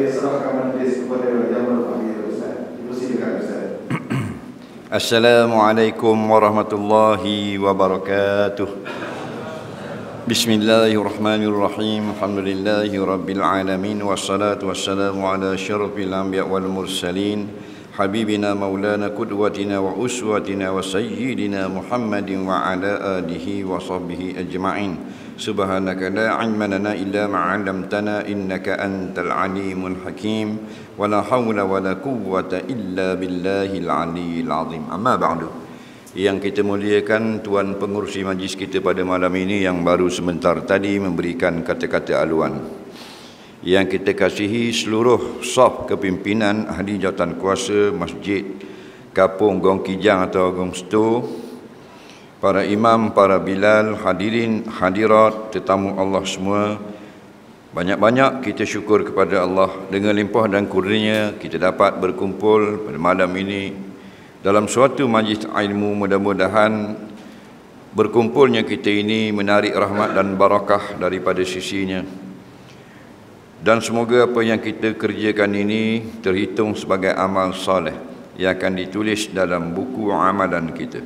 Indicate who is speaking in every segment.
Speaker 1: saya serahkan majlis kepada Yang Berbahagia Ustaz. Dipersilakan Ustaz.
Speaker 2: Assalamualaikum warahmatullahi wabarakatuh. Bismillahirrahmanirrahim. Alhamdulillahi rabbil alamin. Wassalatu wassalamu ala syarafil anbiya wal mursalin. Habibina maulana qudwatina wa uswatina wa sayyidina Muhammadin wa ala alihi wa sahbihi ajma'in. Subhanaka la ilma lana illa ma 'allamtana innaka antal alimul hakim. Wa la hawla wa la quwwata illa billahil aliyyil azim. Amma ba'du. Yang kita muliakan Tuan Pengerusi Majlis kita pada malam ini yang baru sebentar tadi memberikan kata-kata aluan. Yang kita kasihi seluruh saf kepimpinan ahli jawatan kuasa masjid Kapung Gong Kijang atau Gong Sto, para imam, para bilal, hadirin, hadirat, tetamu Allah semua. Banyak-banyak kita syukur kepada Allah dengan limpah dan kurnianya kita dapat berkumpul pada malam ini dalam suatu majlis ilmu. Mudah-mudahan berkumpulnya kita ini menarik rahmat dan barakah daripada sisinya. Dan semoga apa yang kita kerjakan ini terhitung sebagai amal soleh yang akan ditulis dalam buku amalan kita.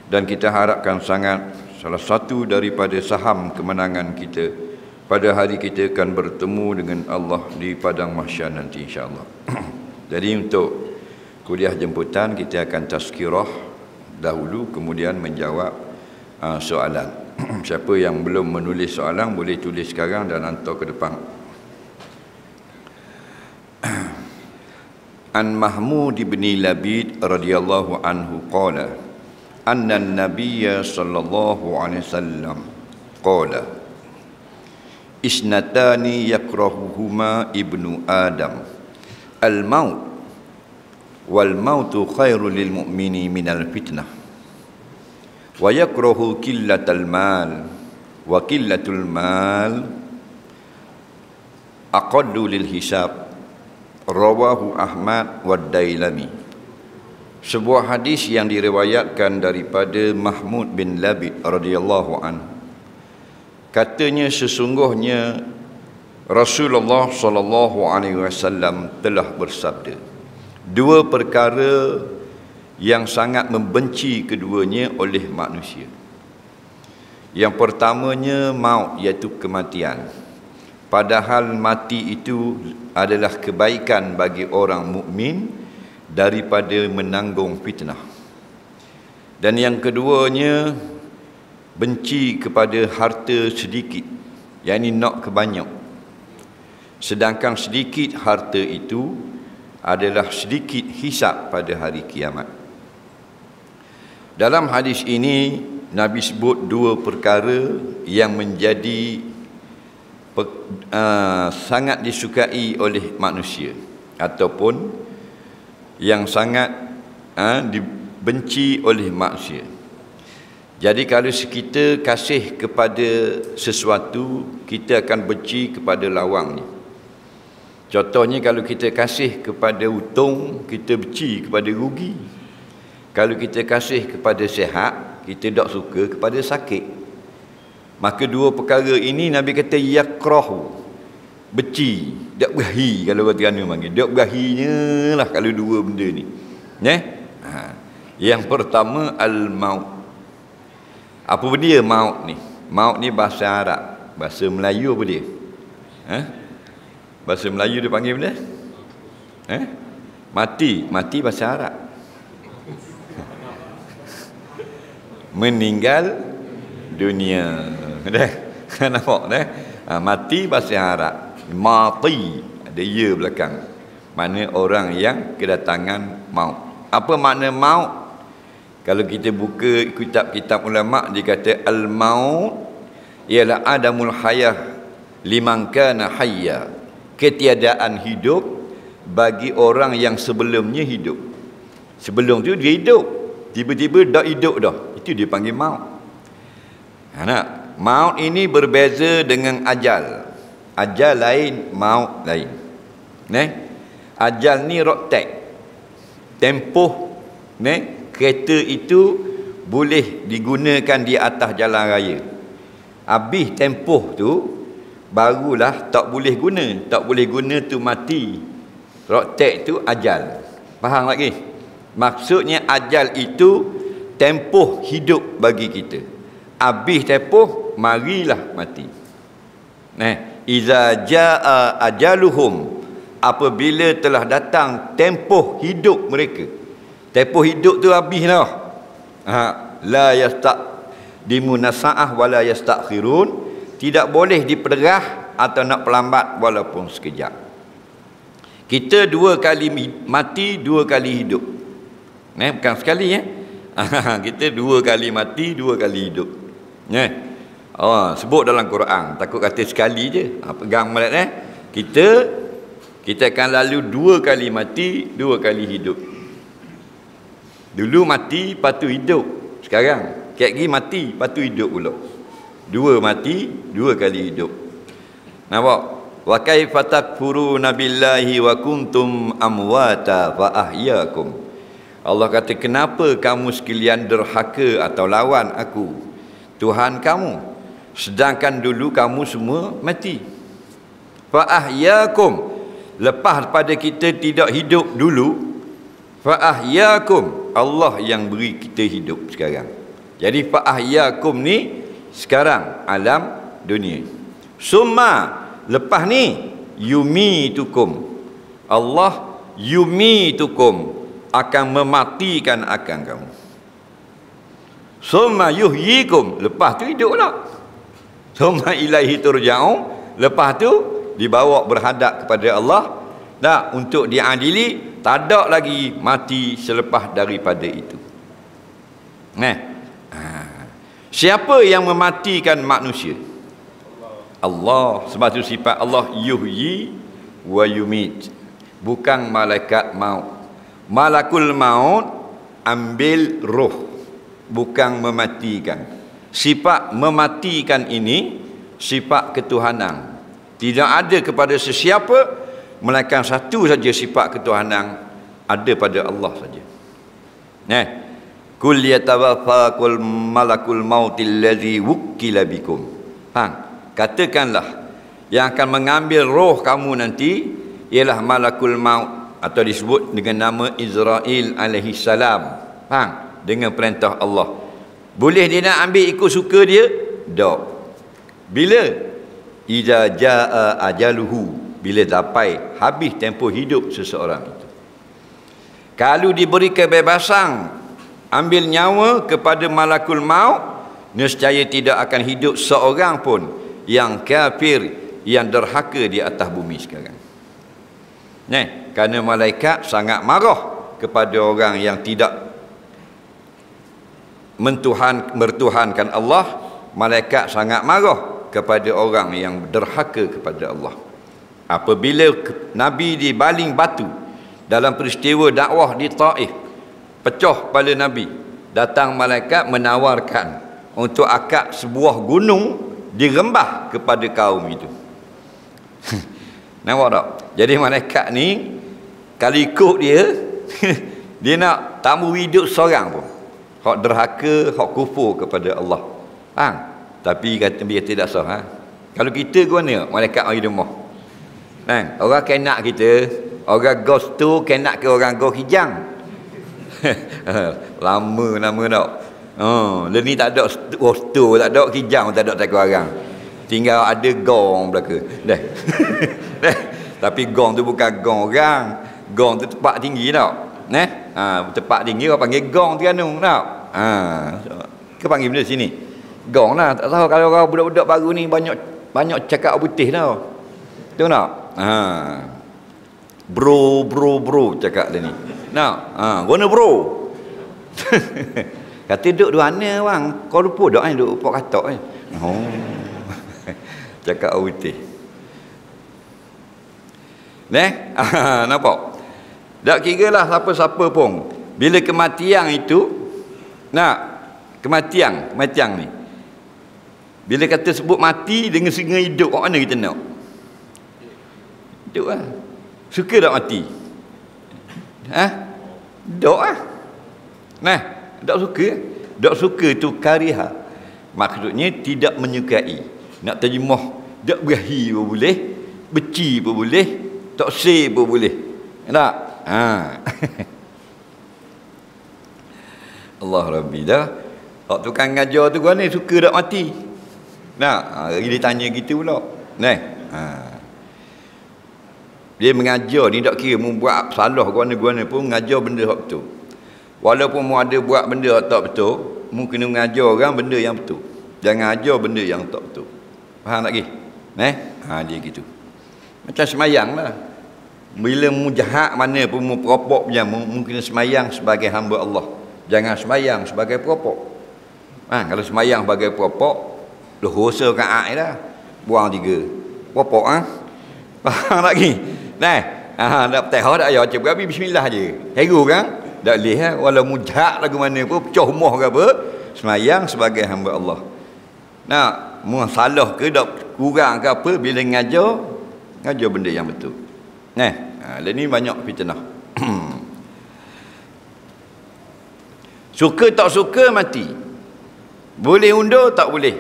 Speaker 2: Dan kita harapkan sangat salah satu daripada saham kemenangan kita pada hari kita akan bertemu dengan Allah di padang mahsyar nanti insya-Allah. Jadi untuk kuliah jemputan kita akan tazkirah dahulu kemudian menjawab soalan. Siapa yang belum menulis soalan boleh tulis sekarang dan hantar ke depan. An Mahmud bin Labid radhiyallahu anhu qala anna an-nabiy sallallahu alaihi wasallam qala isnatani yakrahuhuma ibnu adam al-maut wal mautu khairul lil mu'mini minal fitnah wa yakrahu qillatal mal wa qillatul mal aqaddu lil hisab. Rawahu Ahmad wa Dailami. Sebuah hadis yang diriwayatkan daripada Mahmud bin Labid radhiyallahu anhu. Katanya sesungguhnya Rasulullah sallallahu alaihi wasallam telah bersabda, dua perkara yang sangat membenci keduanya oleh manusia. Yang pertamanya maut, iaitu kematian. Padahal mati itu adalah kebaikan bagi orang mukmin daripada menanggung fitnah. Dan yang keduanya benci kepada harta sedikit, yakni nak kebanyak. Sedangkan sedikit harta itu adalah sedikit hisab pada hari kiamat. Dalam hadis ini Nabi sebut dua perkara yang menjadi sangat disukai oleh manusia ataupun yang sangat dibenci oleh manusia. Jadi kalau kita kasih kepada sesuatu, kita akan benci kepada lawangnya. Contohnya kalau kita kasih kepada untung, kita benci kepada rugi. Kalau kita kasih kepada sihat, kita tak suka kepada sakit. Maka dua perkara ini Nabi kata yakrahu, benci, tak berahi kalau kata Terengganu panggil. Tak berahinya lah kalau dua benda ni. Yang pertama al-maut. Apa dia maut ni? Maut ni bahasa Arab, bahasa Melayu apa dia? Bahasa Melayu dia panggil benda? Mati, mati bahasa Arab. Meninggal dunia. Dah nampak dah. Mati bahasa Arab. Mati ada ya belakang. Makna orang yang kedatangan maut. Apa makna maut? Kalau kita buka kitab-kitab ulama, dia kata al-maut ialah adamul hayah liman kana hayya. Ketiadaan hidup bagi orang yang sebelumnya hidup. Sebelum tu dia hidup, tiba-tiba tak hidup dah. Itu dia panggil maut. Maut ini berbeza dengan ajal. Ajal lain, maut lain. Ajal ni rotek. Tempoh kereta itu boleh digunakan di atas jalan raya. Habis tempoh tu barulah tak boleh guna. Tak boleh guna tu mati. Roktek tu ajal. Faham lagi? Maksudnya ajal itu tempoh hidup bagi kita. Habis tempoh, marilah mati. Iza jaa ajaluhum, apabila telah datang tempoh hidup mereka. Tempoh hidup tu habis dah. La yastaqdimuna sa'ah wala yastakhirun, tidak boleh diperderah atau nak pelambat walaupun sekejap. Kita 2 kali mati, 2 kali hidup. Bukan sekali kita 2 kali mati, 2 kali hidup. Sebut dalam Quran, takut kata sekali je. Pegang malat kita akan lalu 2 kali mati, 2 kali hidup. Dulu mati, lepas tu hidup. Sekarang kek lagi mati, lepas tu hidup pula. 2 mati, 2 kali hidup. Nampak? Wa kaifa takfuruna billahi wa kuntum amwata fa ahyaakum. Allah kata, kenapa kamu sekalian derhaka atau lawan aku, Tuhan kamu, sedangkan dulu kamu semua mati. Fa ahyaakum, lepas pada kita tidak hidup dulu, fa ahyaakum, Allah yang beri kita hidup sekarang. Jadi fa ahyaakum ni sekarang alam dunia. Summa, lepas ni yumitukum, Allah yumitukum, akan mematikan akan kamu. Summa yuhyikum, lepas tu hidup lah. Summa ilaihi turja'un, lepas tu dibawa berhadap kepada Allah, dah untuk diadili. Tak ada lagi mati selepas daripada itu. Siapa yang mematikan manusia? Allah. Sebab tu sifat Allah yuhyi wa yumit, bukan malaikat maut. Malakul maut ambil roh, bukan mematikan. Sifat mematikan ini sifat ketuhanan. Tidak ada kepada sesiapa, melainkan satu saja sifat ketuhanan, ada pada Allah saja. Kul yatawaffakum malakul mautil ladzi wukkila bikum. Katakanlah, yang akan mengambil roh kamu nanti ialah malakul maut, atau disebut dengan nama Israel alaihi salam. Dengan perintah Allah. Boleh dia nak ambil ikut suka dia? Tak. Bila? Iza jaa ajaluhu, bila sampai habis tempoh hidup seseorang itu. Kalau diberi kebebasan ambil nyawa kepada malakul maut, nescaya tidak akan hidup seorang pun yang kafir, yang derhaka di atas bumi sekarang. Kerana malaikat sangat marah kepada orang yang tidak mertuhankan Allah. Malaikat sangat marah kepada orang yang derhaka kepada Allah. Apabila Nabi dibaling batu dalam peristiwa dakwah di Taif, pecah kepala Nabi, datang malaikat menawarkan untuk akad sebuah gunung dirembah kepada kaum itu. Nampak tak? Jadi malaikat ni kalau ikut dia dia nak tak mau hidup seorang pun hak derhaka, hak kufur kepada Allah. Tapi kata dia tidak sah. Kalau kita ke mana? Malaikat mari demah. Orang kenak kita, orang gos tu kenak ke orang gos hijang. Lama tak. Ni tak ada gos tu, tak ada hijang, tak ada tak orang. Tinggal ada gong belaka. Dah. Tapi gong tu bukan gong orang. Gong tu tempat tinggi tau. Tempat tinggi orang panggil gong Terengganu tau. Ke panggil benda sini. Gong lah. Tak tahu kalau orang budak-budak baru ni banyak cakap putih tau. Tahu tak? Bro cakap dia ni. Guna bro. Kata duduk dua mana bang? Kau lupa dak ni duduk pok katak ni. Cakap putih. Nampak? Tak kira lah siapa-siapa pun. Bila kematian itu, kematian ni. Bila kata sebut mati dengan sengaja hidup, kat mana kita nak? Hidup lah. Suka tak mati? Tak lah. Tak suka. Tak suka tu kariha. Maksudnya tidak menyukai. Nak terjemah Tak berahi pun boleh, beci pun boleh, tak say pun boleh. Tak? Allah Rabbi dah. Hak tukang ngajar tu kan ni suka tak mati. Nah, dia tanya gitu pula. Nah. Dia mengajar ni tak kira membuat salah guna-guna pun mengajar benda hak betul. Walaupun mu ada buat benda hak tak betul, mu kena mengajar orang benda yang betul. Jangan ajar benda yang tak betul. Faham tak lagi? Dia gitu. Macam semayang lah. Bila mu jahat mana pun mu peropok je, mu kena semayang sebagai hamba Allah. Jangan semayang sebagai peropok. Kalau semayang sebagai peropok, lohor sekaat dah. Buang 3. Peropok Faham tak lagi? Nak petah tak payah baca berabi bismillah je. Hero kan? Tak boleh walau mujak lagu mana pun pecah rumah ke apa, semayang sebagai hamba Allah. Mu salah ke tak kurang ke apa bila ngajar benda yang betul. Ni banyak fitnah. Suka tak suka mati. Boleh undur tak boleh.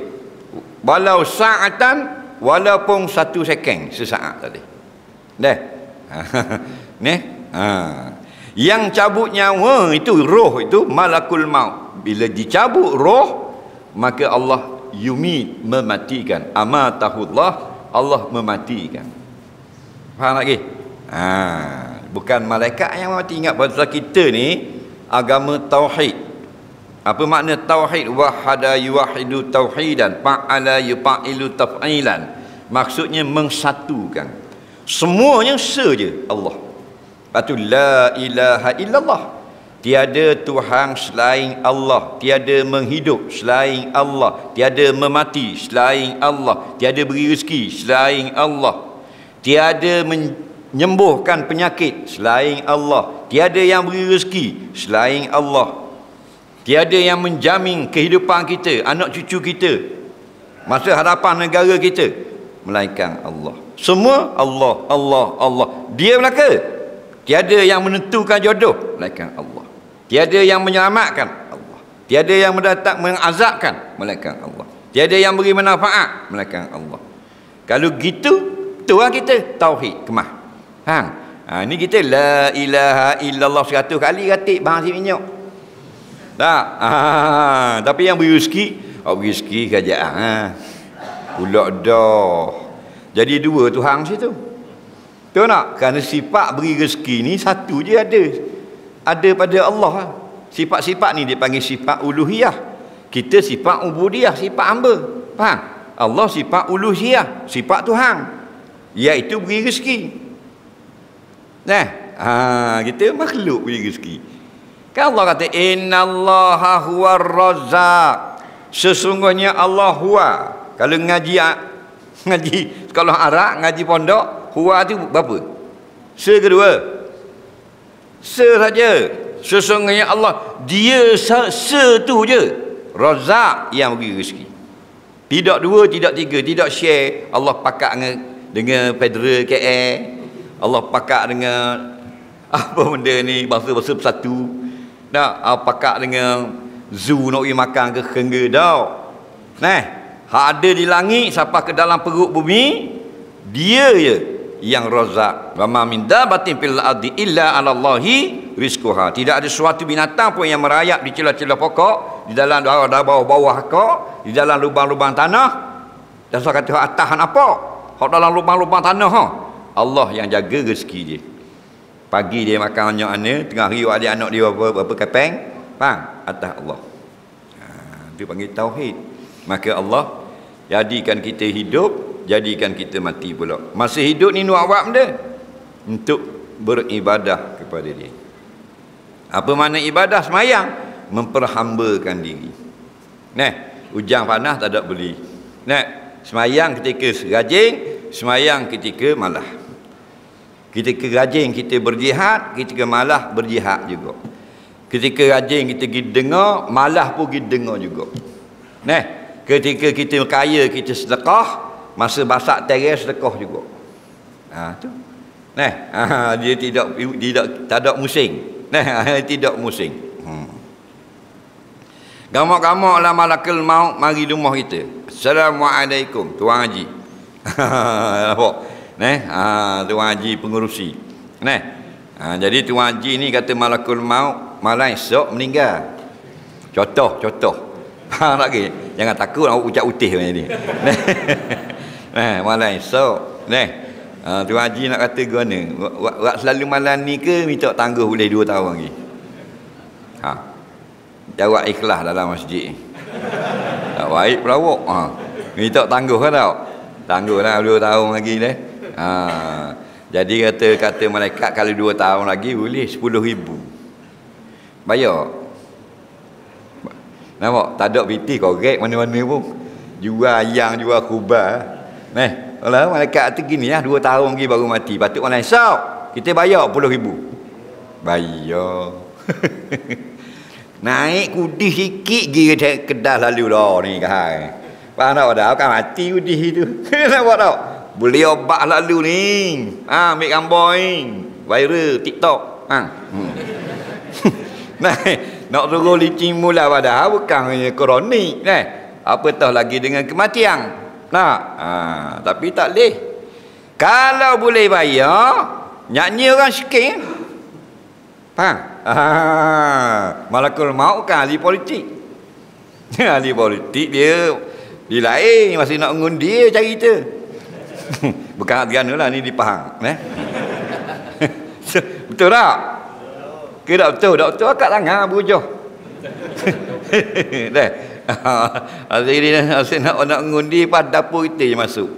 Speaker 2: Walau sa'atan, walaupun 1 second, sesaat tadi. Yang cabut nyawa itu roh, itu malakul maut. Bila dicabut roh, maka Allah yumit, mematikan. Amatahullah, Allah mematikan. Faham lagi? Bukan malaikat yang mati. Ingat pasal kita ni agama tauhid. Apa makna tauhid? Wahada yuwahidu tauhidan, fa'ala yufa'ilu taf'ilan. Maksudnya mengsatukan. Semuanya saja Allah. Lepas tu la ilaha illallah. Tiada Tuhan selain Allah, tiada menghidup selain Allah, tiada memati selain Allah, tiada beri rezeki selain Allah, tiada menyembuhkan penyakit selain Allah, tiada yang beri rezeki selain Allah, tiada yang menjamin kehidupan kita, anak cucu kita, masa hadapan negara kita, melainkan Allah. Semua Allah, Allah, Allah. Dia belaka. Tiada yang menentukan jodoh, melainkan Allah. Tiada yang menyelamatkan, Allah. Tiada yang mengazabkan, melainkan Allah. Tiada yang beri manfaat, melainkan Allah. Kalau gitu, itulah kita tauhid kemah. Ni kita la ilaha illallah 100 kali katik bahasa minyak. Tak? Tapi yang beri rezeki kerajaan. Pulak dah. Jadi 2 Tuhan situ. Tahu tak? Kerana sifat beri rezeki ni satu je ada. Ada pada Allah. Sifat-sifat ni dipanggil sifat uluhiyah. Kita sifat ubudiyah, sifat hamba. Faham? Allah sifat uluhiyah, sifat Tuhan, iaitu beri rezeki. Kita makhluk beri rezeki. Kan Allah kata innallaha huwar razzaq. Sesungguhnya Allah huwa. Kalau ngaji sekolah Arab, ngaji pondok, huwa tu berapa? Se kedua. Se saja. Sesungguhnya Allah, dia se tu je. Razzaq yang beri rezeki. Tidak 2, tidak 3, tidak share. Allah pakat dengan federal KL. Allah pakat dengan apa benda ni, bangsa-bangsa bersatu. Pakat dengan zoo nak pergi makan ke kengga dah. Hak ada di langit sampai ke dalam perut bumi, dia je yang razak. Wa ma min dabatin fil ardi illa 'alallahi rizquha. Tidak ada suatu binatang pun yang merayap di celah-celah pokok, di dalam bawah-bawah kok, di dalam lubang-lubang tanah. Dan saya kata hak atas apa? Hak dalam lubang-lubang tanah Allah yang jaga rezeki dia. Pagi dia makan banyak mana, tengah hari adik anak dia berapa kepeng, atas Allah. Dia panggil tauhid. Maka Allah jadikan kita hidup, jadikan kita mati pula. Masa hidup ni nak buat benda untuk beribadah kepada dia. Apa makna ibadah? Semayang, memperhambakan diri. Hujan panas tak ada beli. Semayang ketika rajin, semayang ketika malah. Ketika rajin kita berjihad, ketika malah berjihad juga. Ketika rajin kita pergi dengar, malah pun pergi dengar juga. Ketika kita kaya kita sedekah, masa basak teres sedekah juga. Tu. Dia tidak tak ada musing. Tidak musing. Gamak-gamaklah malakul maut mari rumah kita. Assalamualaikum, tuan haji. Nampak? Tuan haji pengurusi. Jadi tuan haji ni kata malakul maut malam esok meninggal. Contoh. Faham tak ke? Jangan takut nak ucap utih macam ni. Malam esok. Tuan haji nak kata gimana? Buat selalu malam ni ke minta tangguh boleh 2 tahun lagi? Jawab ikhlas dalam masjid. Tak baik pula awak. Minta tangguh kan tak? Tangguh lah 2 tahun lagi deh. Jadi kata malaikat kalau 2 tahun lagi boleh 10,000. Bayar. Nampak? Tak ada piti korek mana-mana pun. Jual ayam, jual kubah. Kalau malaikat tu gini lah, 2 tahun lagi baru mati. Patut malam esok kita bayar 10,000. Bayar. Naik kudis sikit pergi Kedah lalu dah ni kan. Faham tak dah? Kan mati kudis tu. Nampak tak? Beli obat lalu ni. Ambil gambar ni. Viral TikTok. Nak suruh licin mula padahal bukan kronik. Apatah lagi dengan kematian. Tapi tak boleh. Kalau boleh bayar, nyanyi orang sikit. Faham? Malakul maut kan ahli politik. Ahli politik dia lain masih nak ngundi cari kita. Bukan Adriana lah ni di Pahang. Betul tak? Ke tak betul? Tak betul akak tangan berujah. Asyik nak ngundi pada dapur kita je masuk.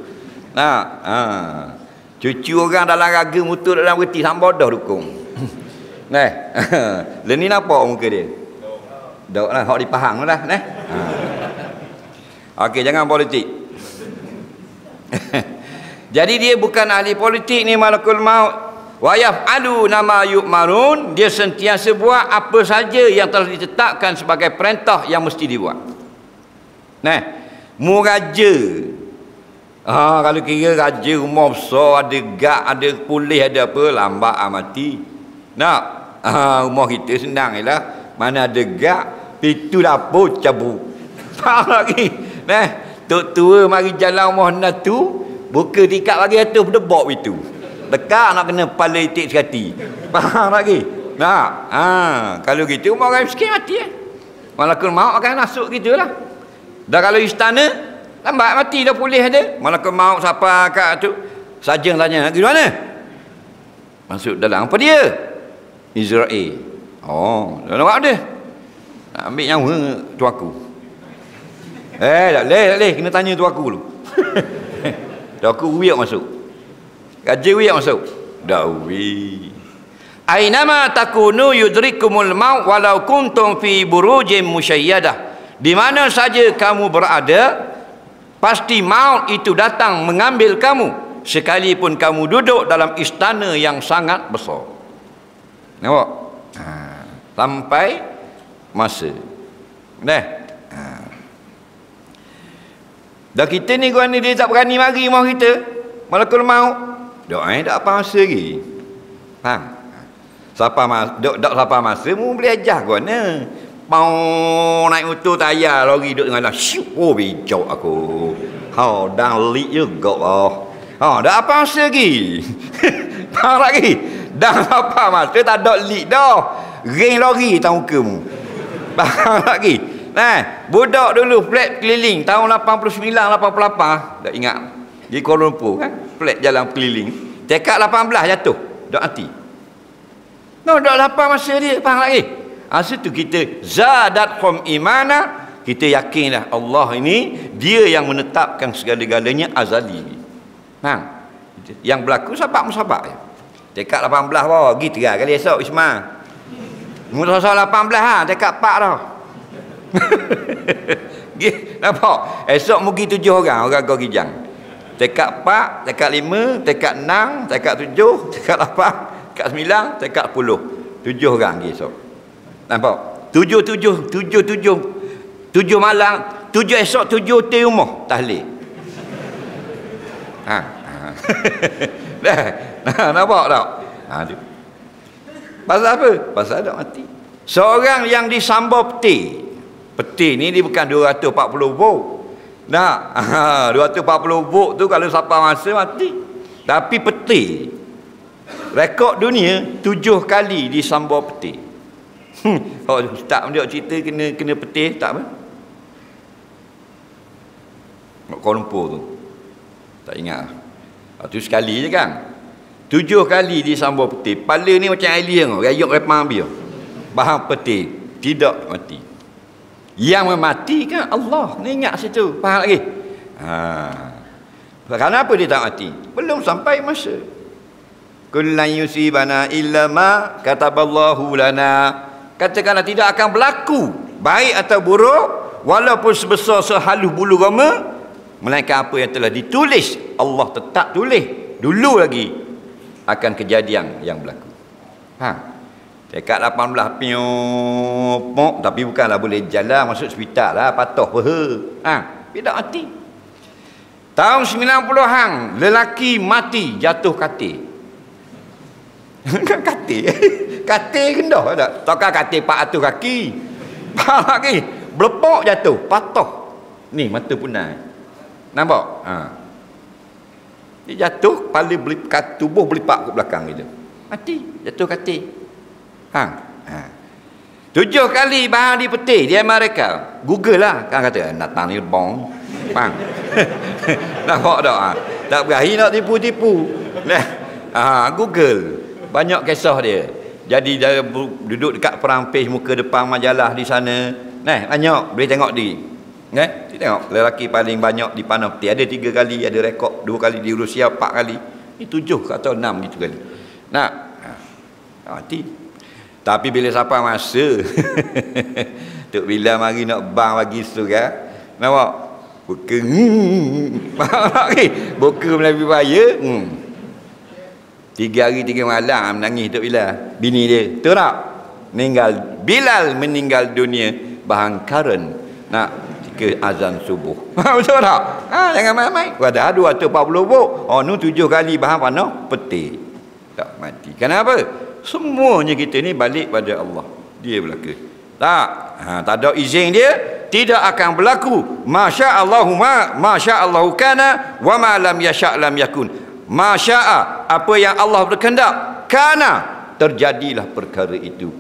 Speaker 2: Cucu orang dalam raga mutu dalam reti sampai dah dukung. Ni nampak muka dia. Dok lah hak di Pahang lah Okey, jangan politik. Jadi dia bukan ahli politik ni malakul maut. Wa yaf'alu nama yu'marun, dia sentiasa buat apa saja yang telah ditetapkan sebagai perintah yang mesti dibuat. Mu raja. Kalau kira raja rumah besar, ada gak, ada polis, ada apa, lambat mati. Rumah kita senang jelah. Mana ada gak, pintu dapur cabut. Faham lagi? Tok tua mari jalan rumah nak tu, buka tikat bagi atas berdebak itu. Dekat nak kena kepala itik sekati. Faham lagi? Kalau gitu orang miskin mati malakul maut akan masuk gitulah. Dah kalau istana lambat mati dah pulih ada. Malakul maut siapa kat tu? Sarjan tanya, "Pergi mana?" Masuk dalam. Apa dia? Israel. Dah nampak dia. Nak ambil nyawa tu aku. Tak boleh. Kena tanya tu aku dulu. Tu aku wiak masuk. Gaji wiak masuk. Dawi. Ainama takunu yudrikumul maut walau kuntum fi burujin musyayyadah. Di mana saja kamu berada, pasti maut itu datang mengambil kamu, sekalipun kamu duduk dalam istana yang sangat besar. Nampak? Sampai masa. Dah kita ni gua ni dia tak berani mari rumah kita. Malakul maut. Tak apa masa lagi. Siapa masa mu boleh ajar gua ni. Mau naik motor tayar lori duduk dengan bijak aku. Dah lik juga lah. Dah apa masa lagi. Faham lagi? Dah apa masa tak ada lik dah. Ring lori tahu ke mu. Faham lagi? Budak dulu flat keliling tahun 89 88 tak ingat. Di Kuala Lumpur kan, flat jalan keliling. Tekad 18 jatuh, dak mati. Dak apa masa dia, faham lagi? Situ kita zadatkum imana, kita yakinlah Allah ini dia yang menetapkan segala-galanya azali. Yang berlaku sabak-musabak je. Tekad 18 bawah, pergi 3 kali esok Ismail. Mula 18 tekad 4 dah. Nampak? Esok mungkin 7 orang kau gijang. Tekad 4, tekad 5, tekad 6, tekad 7, tekad 8, tekad 9, tekad 10. 7 orang lagi esok. Nampak? 7 malam, 7 esok, 7 hotel rumah tahlil. Nampak tak? Pasal apa? Pasal tak mati. Seorang yang disambau peti ni dia bukan 240 volt. Nah, 240 volt tu kalau sampai masa mati. Tapi peti, rekod dunia 7 kali disambung peti. Oh, tak dia cerita kena peti tak apa? Kuala Lumpur tu. Tak ingat. Tu sekali je kan. 7 kali disambung peti. Kepala ni macam alien tu, rayuk repang dia. Bahan peti, tidak mati. Yang mematikan Allah. Ni ingat situ. Faham lagi? Kenapa dia tak mati? Belum sampai masa. Kullan yusibana illa ma kataballahu lana. Katakanlah tidak akan berlaku baik atau buruk walaupun sebesar sehalus bulu roma, melainkan apa yang telah ditulis Allah tetap tulis dulu lagi akan kejadian yang berlaku. Dekat 18 piop, tapi bukanlah boleh jalan masuk hospital lah, patuh tidak mati. Tahun 90-an lelaki mati jatuh katil. Katil kendah tak? Takkan katil 400 kaki. Faham lagi? Belepok jatuh, patuh. Ni mata punai. Nampak? Dia jatuh, kepala tubuh berlipat ke belakang gitu. Mati, jatuh katil. 7 kali bahan di peti di Amerika. Google lah kan kata nak tang ni bong. Faham? Nampak tak? Tak berakhir nak tipu-tipu. Google. Banyak kisah dia. Jadi dia duduk dekat perampis muka depan majalah di sana. Banyak boleh tengok di. Tengok lelaki paling banyak dipanah peti. Ada 3 kali, ada rekod 2 kali di Rusia, 4 kali. Ini 7 atau 6 gitu kali. Mati. Tapi bila sampai masa Tok Bila mari nak bang bagi su kan. Nampak? Buka buka Melayu Raya. 3 hari 3 malam menangis Tok Bila. Bini dia. Betul tak? Bilal meninggal dunia bahan karen nak ke azan subuh. Betul tak? Jangan main-main. Pada 240 volt. Nu 7 kali bahan panah peti. Tak mati. Kenapa? Semuanya kita ni balik pada Allah. Dia berlaku. Tak ada izin dia, tidak akan berlaku. Masya-Allahu masya-Allahu kana wa ma lam yasha' lam yakun. Masya'a, apa yang Allah berkehendak, kana, terjadilah perkara itu.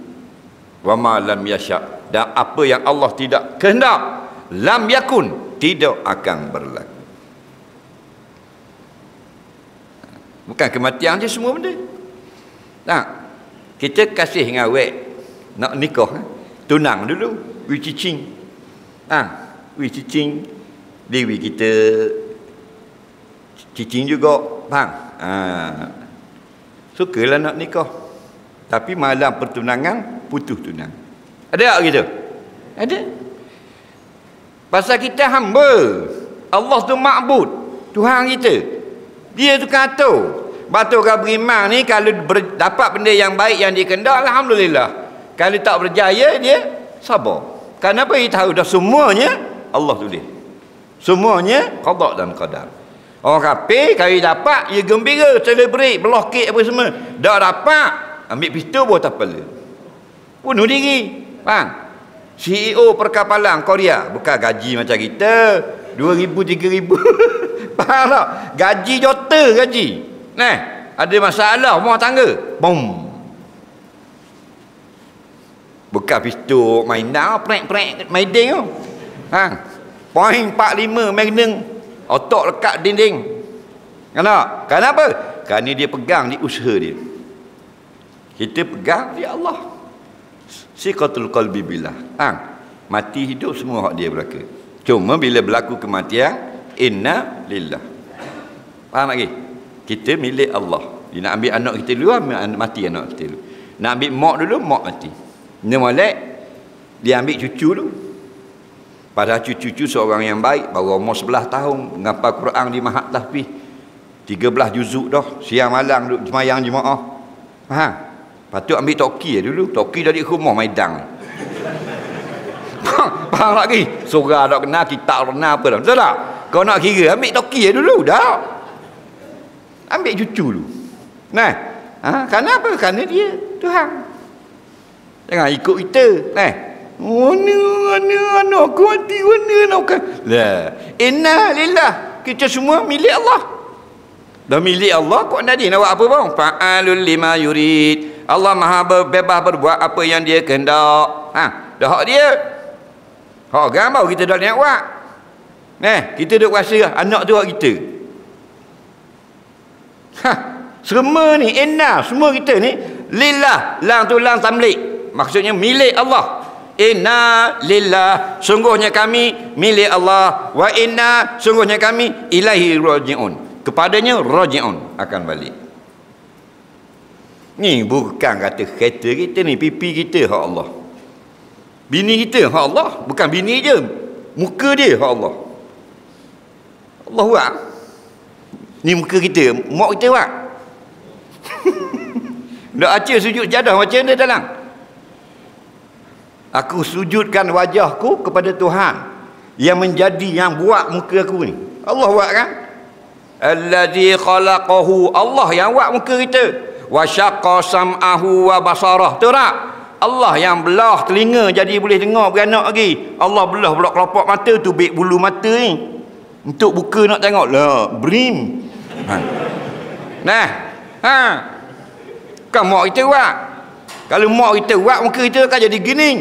Speaker 2: Wa ma lam yasha', dan apa yang Allah tidak kehendak, lam yakun, tidak akan berlaku. Bukan kematian je semua benda. Kita kasih dengan awek nak nikah, tunang dulu, we cicing. We cicing, dewi kita cicing juga, faham? Sukalah nak nikah. Tapi malam pertunangan putus tunang. Ada tak gitu? Ada. Pasal kita hamba. Allah tu ma'bud, Tuhan kita. Dia tu kata batu kau beriman ni, kalau dapat benda yang baik yang dikehendak, alhamdulillah. Kalau tak berjaya, dia sabar. Kenapa dia tahu dah semuanya Allah tulis. Semuanya qada dan qadar. Orang kafir kalau dapat, dia gembira, celebrate, belah kek apa semua. Tak dapat, ambil pistol buat kepala, bunuh diri. Faham? CEO perkapalan Korea, bukan gaji macam kita 2,000 3,000. Faham tak? Gaji juta gaji. Ada masalah rumah tangga, bom. Bukan pistol mainan, prek-prek maiding tu. Poin 45 Magnum, otak lekat dinding. Kenapa? Kerana dia pegang di usaha dia. Kita pegang di Allah. Siqatul qalbi billah. Mati hidup semua hak dia berlaku. Cuma bila berlaku kematian, inna lillah. Faham lagi? Kita milik Allah. Dia nak ambil anak kita dulu, mati anak kita dulu. Nak ambil mak dulu, mak mati. Dia molek, dia ambil cucu dulu. Padahal cucu-cucu seorang yang baik, baru umur 11 tahun, menghafal Quran di Mahat Tahfiz. 13 juzuk dah, siang malam duduk semayang jemaah. Faham? Patut ambil toki dulu. Toki dari rumah Maidang. Faham lagi? Surah tak kena, kitab tak kena apa dah. Betul tak? Kau nak kira, ambil toki dulu dah. Ambil cucu dulu. Kenapa? Kerana dia Tuhan. Jangan ikut kita. Mana aku mati, mana nak kan? Lah, inna lillah. Kita semua milik Allah. Dah milik Allah, kok nak nak buat apa bang? Fa'alul lima yurid. Allah Maha bebas berbuat apa yang dia kehendak. Dah hak dia. Hak orang baru kita dah nak buat. Kita duk rasa anak tu hak kita. Semua ni inna, semua kita ni lillah. Lang tu lang tamlik. Maksudnya milik Allah. Inna lillah, sungguhnya kami milik Allah. Wa inna, sungguhnya kami ilaihi raji'un, kepadanya raji'un, akan balik. Ni bukan kata kereta kita ni, pipi kita hak Allah, bini kita hak Allah. Bukan bini je, muka dia hak Allah. Allah buat. Ni muka kita, mak kita buat. Nak acah sujud jadah macam mana dalam? Aku sujudkan wajahku kepada Tuhan yang menjadi, yang buat muka aku ni. Allah buat kan? Allazi khalaqahu, Allah yang buat muka kita. Wa syaqqa sam'ahu wa basarah. Tahu tak? Allah yang belah telinga jadi boleh dengar beranak lagi. Allah belah pula kelopak mata tu, bek bulu mata ni untuk buka nak tengok lah, brim. Kan mak kita buat. Kalau mak kita buat, muka kita akan jadi gini.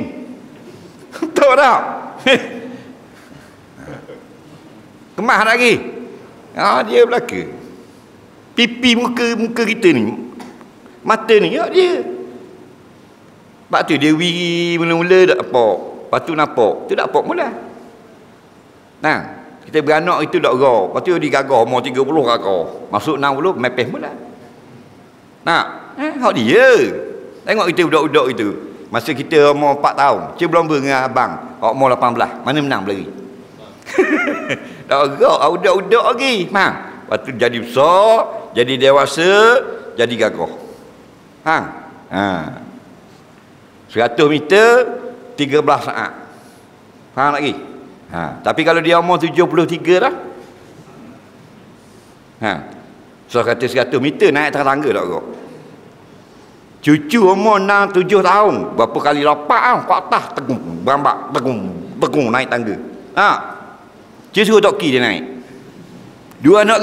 Speaker 2: Tahu tak? Kemah lagi. Dia belaka. Pipi muka kita ni, mata ni, dia. Sebab tu dia wiri mula-mula tak apok. Lepas tu nampak, tu tak apok mula. Kita beranak itu tak gagah. Lepas tu dia gagah, umur 30 gagah. Masuk 60, mepeh mula. Hak dia. Tengok kita budak-budak itu. Masa kita umur 4 tahun, cik berlomba dengan abang, umur 18, mana menang berlari? Tak agak, budak-budak lagi. Lepas tu jadi besar, jadi dewasa, jadi gagah. 100 meter 13 saat. Faham lagi? Tapi kalau dia umur 73 dah. So kata 100 meter naik atas tangga tak agak. Cucu umur 6-7 tahun, berapa kali lopak ke atas, tegung, berambak, tegung naik tangga. Cik suruh toki dia naik. Dua anak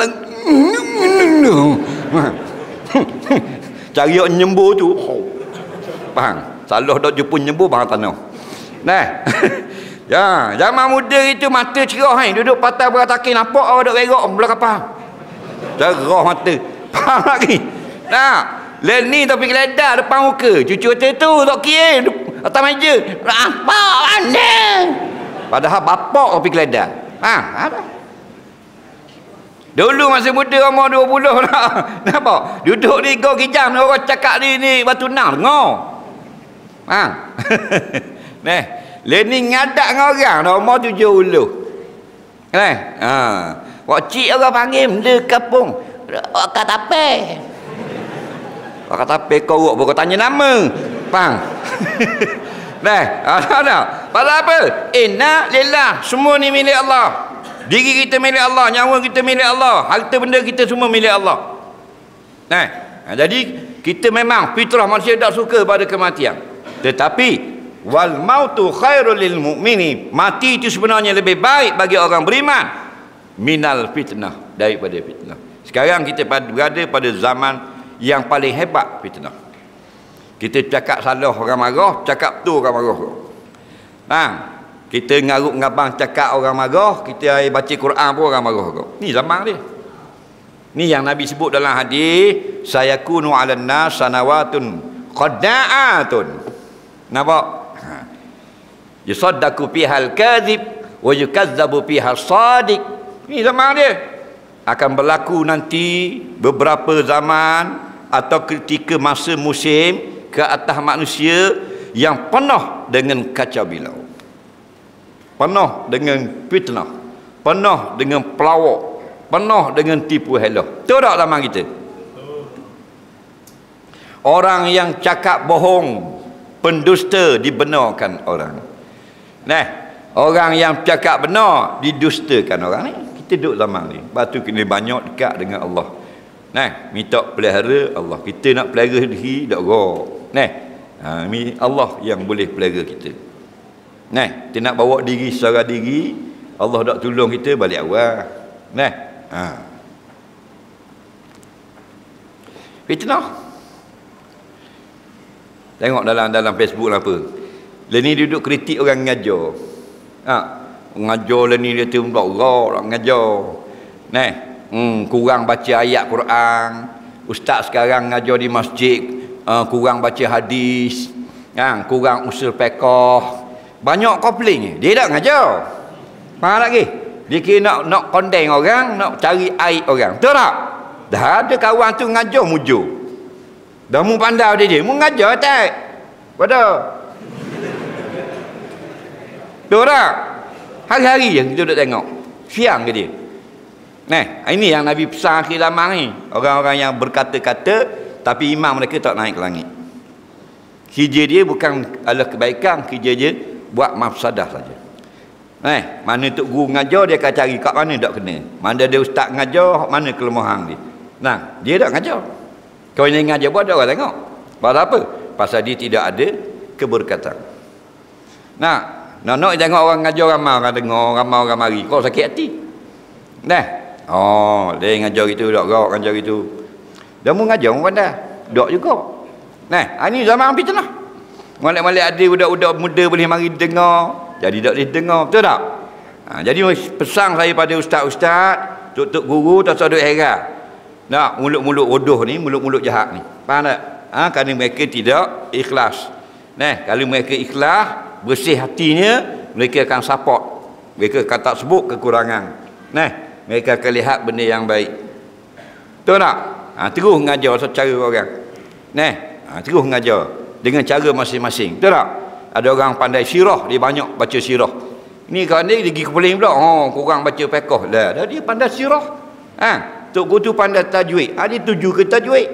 Speaker 2: cari yang nyembur tu. Faham? Salah dok jumpa nyembur bang tanah. Zaman muda itu mata cerah duduk patah beratakin, nampak awak dok berok belah kapal. Cerah mata. Faham lagi? Ni tapi geledah depan muka. Cucu kata tu tak kira atas meja. Apa mana? Padahal bapak tapi geledah. Ada. Dulu masa muda umur 20 lah. Nampak? Duduk ni go kijang orang cakap ni batu nang dengar. Ni ngadak dengan orang dah umur 70. Wak cik orang panggil benda kapung. Kat apa? Kata pekau bukan tanya nama. Faham? Pasal apa? Inna lillah, semua ni milik Allah. Diri kita milik Allah, nyawa kita milik Allah, harta benda kita semua milik Allah. Jadi kita memang fitrah manusia tak suka pada kematian. Tetapi wal mautu khairul lil mu'mini, mati itu sebenarnya lebih baik bagi orang beriman minal fitnah, daripada fitnah. Sekarang kita berada pada zaman yang paling hebat fitnah. Kita cakap salah orang marah, cakap betul orang marah. Kita ngaruk ngabang cakap orang marah, kita baca Quran pun orang marah. Ni zaman dia. Ni yang Nabi sebut dalam hadis, sayakunu 'alan nas sanawatun qada'atun. Nampak? Yusaddaqu fihal kadhib wa yukazzabu fihal shadiq. Ni zaman dia. Akan berlaku nanti beberapa zaman atau ketika masa musim ke atas manusia yang penuh dengan kacau bilau, penuh dengan fitnah, penuh dengan pelawak, penuh dengan tipu hela. Tahu tak zaman kita? Orang yang cakap bohong, pendusta dibenarkan orang. Orang yang cakap benar didustakan orang ni. Kita duduk zaman ni. Batu kena banyak dekat dengan Allah. Minta pelihara Allah. Kita nak pelihara diri tak go. Ni Allah yang boleh pelihara kita. Nah, kita nak bawa diri secara diri, Allah dak tolong kita balik awal. Nah. Fitnah. Tengok dalam Facebook lah apa. Leni duduk kritik orang ngajar. Ngajar leni dia tu orang ngajar. Nah, kurang baca ayat Quran. Ustaz sekarang ngajar di masjid, kurang baca hadis, kurang usul fiqh. Banyak komplain dia tak ngajar. Faham lagi? Dia kira nak condemn orang, nak cari aib orang. Betul tak? Dah ada kawan tu ngajar mujur. Dah mu pandai dia mu ngajar tak? Betul. Betul tak? Hari-hari je kita duduk tengok. Siang ke dia. Nah, ini yang Nabi pesan akhir zaman ni. Orang-orang yang berkata-kata tapi iman mereka tak naik ke langit. Kerja dia bukan adalah kebaikan, kerja dia buat mafsadah saja. Mana tok guru ngajar dia akan cari kat mana tak kena. Mana ada ustaz ngajar, mana kelemahan dia. Nah, dia tak ngajar. Kau yang ngajar buat ada orang tengok. Pasal apa? Pasal dia tidak ada keberkatan. Nah, nak tengok orang ngajar ramai orang dengar, ramai orang mari. Kau sakit hati. Nah. Oh, dia ngajar gitu, dak gak ngajar gitu. Dah mu ngajar mu pandai. Dak juga. Nah, ini zaman fitnah. Malik-malik ada budak-budak muda boleh mari dengar. Jadi tak boleh dengar, betul tak? Jadi pesan saya pada ustaz-ustaz, tok-tok guru tak usah duk heran. Nak mulut-mulut bodoh ni, mulut-mulut jahat ni. Faham tak? Kerana mereka tidak ikhlas. Nah, kalau mereka ikhlas, bersih hatinya, mereka akan support. Mereka akan tak sebut kekurangan. Nah, mereka akan lihat benda yang baik. Betul tak? Terus mengajar secara orang. Nah, terus mengajar dengan cara masing-masing. Betul tak? Ada orang pandai sirah, dia banyak baca sirah. Ni kawan dia pergi kepeling pula, kurang baca fiqh. Dah dia pandai sirah. Tok guru tu pandai tajwid. Dia tuju ke tajwid.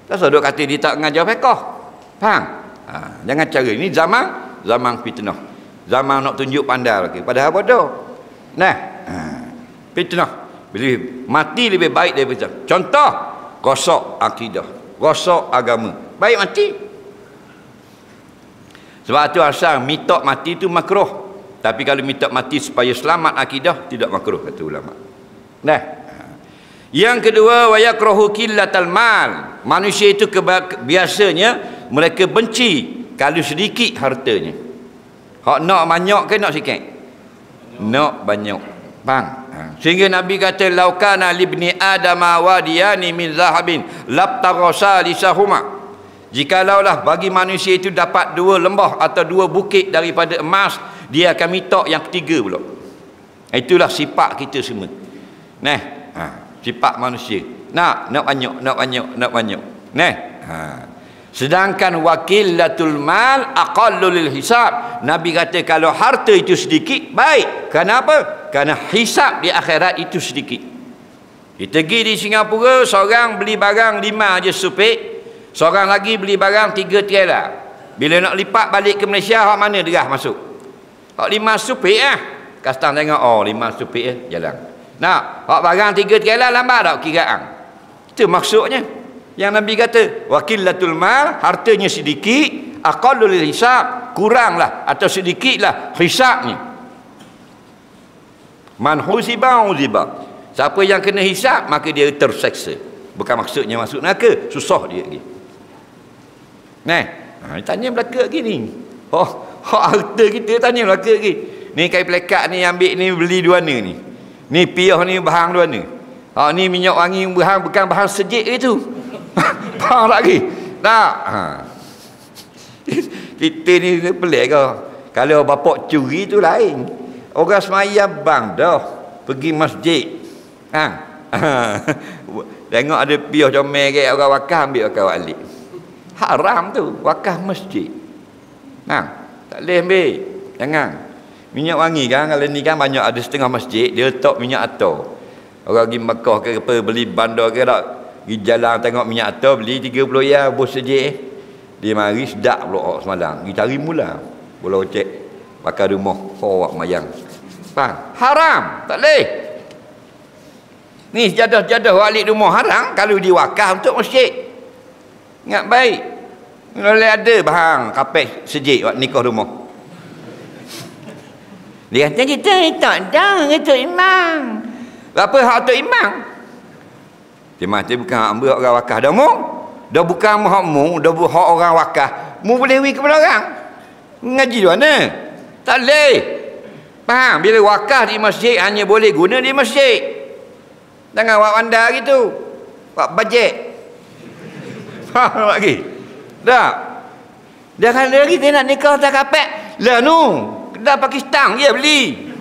Speaker 2: Tak usah duk kata dia tak mengajar fiqh. Faham? Jangan cara ini zaman fitnah. Zaman nak tunjuk pandai lagi. Padahal bodoh. Nah, fitnah. Bila mati lebih baik daripada contoh, rosak akidah, rosak agama. Baik mati. Sebab tu asal mitok mati tu makruh. Tapi kalau mitok mati supaya selamat akidah, tidak makruh kata ulama. Nah. Yang kedua, wa yakrahu qillatal mal. Manusia itu biasanya mereka benci kalau sedikit hartanya. Hak nak banyak ke nak sikit? Nak banyak. Faham? Sehingga Nabi kata laukana libni adama wadiyani min zahabin labtarasa lisahuma. Jikalaulah bagi manusia itu dapat dua lembah atau dua bukit daripada emas, dia akan minta yang ketiga pula. Itulah sifat kita semua. Nah, sifat manusia. Nak banyak. Nah, sedangkan wakilatul mal aqallu lil hisab. Nabi kata kalau harta itu sedikit baik. Kenapa? Kerana hisab di akhirat itu sedikit. Kita pergi di Singapura, seorang beli barang 5 je supik, seorang lagi beli barang 3 trailer. Bila nak lipat balik ke Malaysia, hak mana derah masuk? Hak 5 supik Custom tengok, 5 supik jalan. Nah, hak barang 3 trailer lambat tak kiraan. Itu maksudnya. Yang Nabi kata, wakilatul mal, hartanya sedikit, aqallul hisab, kuranglah atau sedikitlah hisabnya. Man husiba uziba. Siapa yang kena hisab, maka dia terseksa. Bukan maksudnya masuk neraka, susah dia lagi. Nah, tanya belaka lagi ni. Harta kita tanya belaka lagi. Ni kain pelekat ni ambil ni beli 2 ni. Ni piah ni bahan 2 ni. Ni minyak wangi bahan bukan bahan sejik itu. Faham lagi? Tak. Kita ni pelik ke? Kalau bapak curi tu lain. Orang semayang bang dah pergi masjid. Tengok ada piah comel ke orang wakaf, ambil wakaf balik. Haram tu wakaf masjid. Tak boleh ambil. Jangan. Minyak wangi kan, kalau ni kan banyak ada setengah masjid dia letak minyak atar. Orang pergi Mekah ke apa, beli bandar ke tak, pergi jalan tengok minyak atar, beli 30 ya bos sejik. Dia mari sedap pula semalam. Pergi cari mula. Bola cek pakai rumah awak mayang. Faham? Haram, tak boleh. Ni jadah-jadah walik rumah haram kalau diwakaf untuk masjid. Ingat baik. Kalau ada bahan kapek sejik buat nikah rumah. Dia kata kita tak dah Tok Imam. Apa hak Tok Imam? Dia mati bukan hak orang wakaf dah mu. Dah bukan hak mu, dah hak orang wakaf. Mu boleh wi kepada orang. Ngaji di mana? Tak boleh. Faham? Bila wakaf di masjid hanya boleh guna di masjid. Jangan awak bandar gitu. Awak bajet. Faham lagi? Tak? Dia kata lagi dia nak nikah tak kapek. Lah nu, kedai Pakistan dia beli.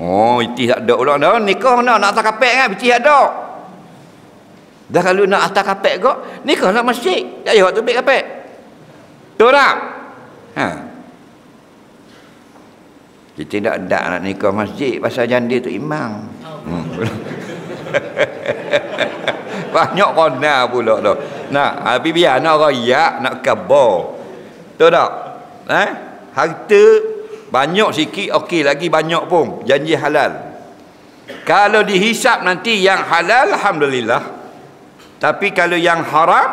Speaker 2: Oh, itu tak ada pula dah. Nikah nak atas kapek kan, itu tak ada. Dah kalau nak atas kapek kok, nikah nak masjid. Tak payah tu ambil kapek. Betul tak? Ha. Kita tak ada nak nikah masjid pasal janda tu imam. Banyak kona pula tu. Nah, tapi biar nak raya, nak kabar. Betul tak? Harta banyak sikit okey, lagi banyak pun janji halal. Kalau dihisap nanti yang halal alhamdulillah. Tapi kalau yang haram,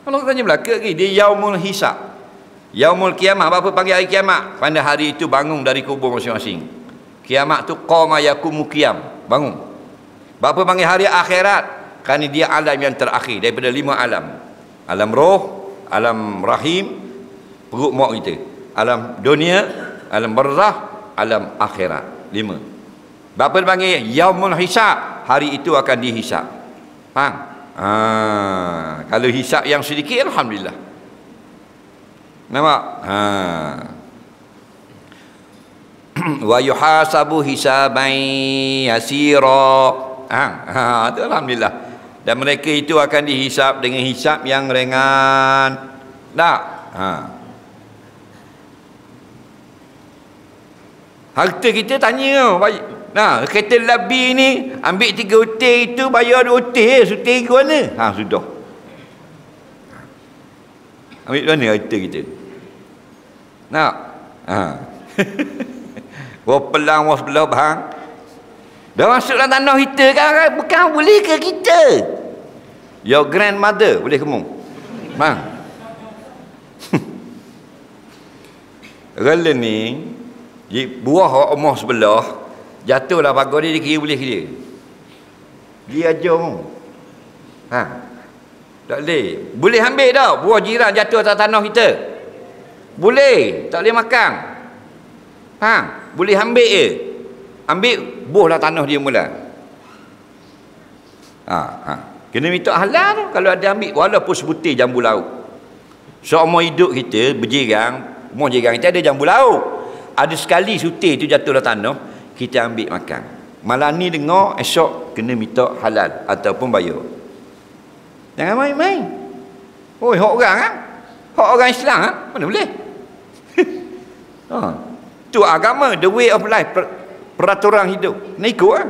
Speaker 2: kalau tanya belaka lagi dia yaumul hisab. Yaumul kiamah, apa panggil hari kiamat? Pada hari itu bangun dari kubur masing-masing. Kiamat tu qama yakumu qiyam, bangun. Apa panggil hari akhirat? Kerana dia alam yang terakhir daripada 5 alam. Alam roh, alam rahim, perut mak kita. Alam dunia, alam barzah, alam akhirat. 5. Bapa panggil yaumul hisab, hari itu akan dihisab. Faham? Kalau hisab yang sedikit alhamdulillah. Nampak? Wa yuhasabu hisaban yasira. Itu alhamdulillah. Dan mereka itu akan dihisap dengan hisap yang ringan. Tak? Harta kita tanya. Nah, kereta labi ni ambil 3 hotel itu bayar 2 hotel, hotel ke mana? Sudah. Ambil mana harta kita? Nak? Pelang was sebelah bang. Dah masuk dalam tanah kita kan, bukan boleh ke kita? Your grandmother boleh kemung. Bang. Rela ni buah omah sebelah jatuhlah pagar dia kira boleh ke dia. Dia ajar mu. Tak boleh. Boleh ambil dah buah jiran jatuh atas tanah kita. Boleh, tak boleh makan. Boleh ambil je. Ambil buahlah tanah dia mula. Kena minta halal tu kalau ada ambil walaupun sebutir jambu laut. Seumur hidup kita berjirang, umur jirang kita ada jambu laut. Ada sekali sutir tu jatuh dalam tanah, kita ambil makan. Malam ni dengar, esok kena minta halal ataupun bayar. Jangan main-main. Oi, hak orang kan? Hak orang Islam kan? Mana boleh? Tu agama, the way of life, peraturan hidup. Nak ikut kan?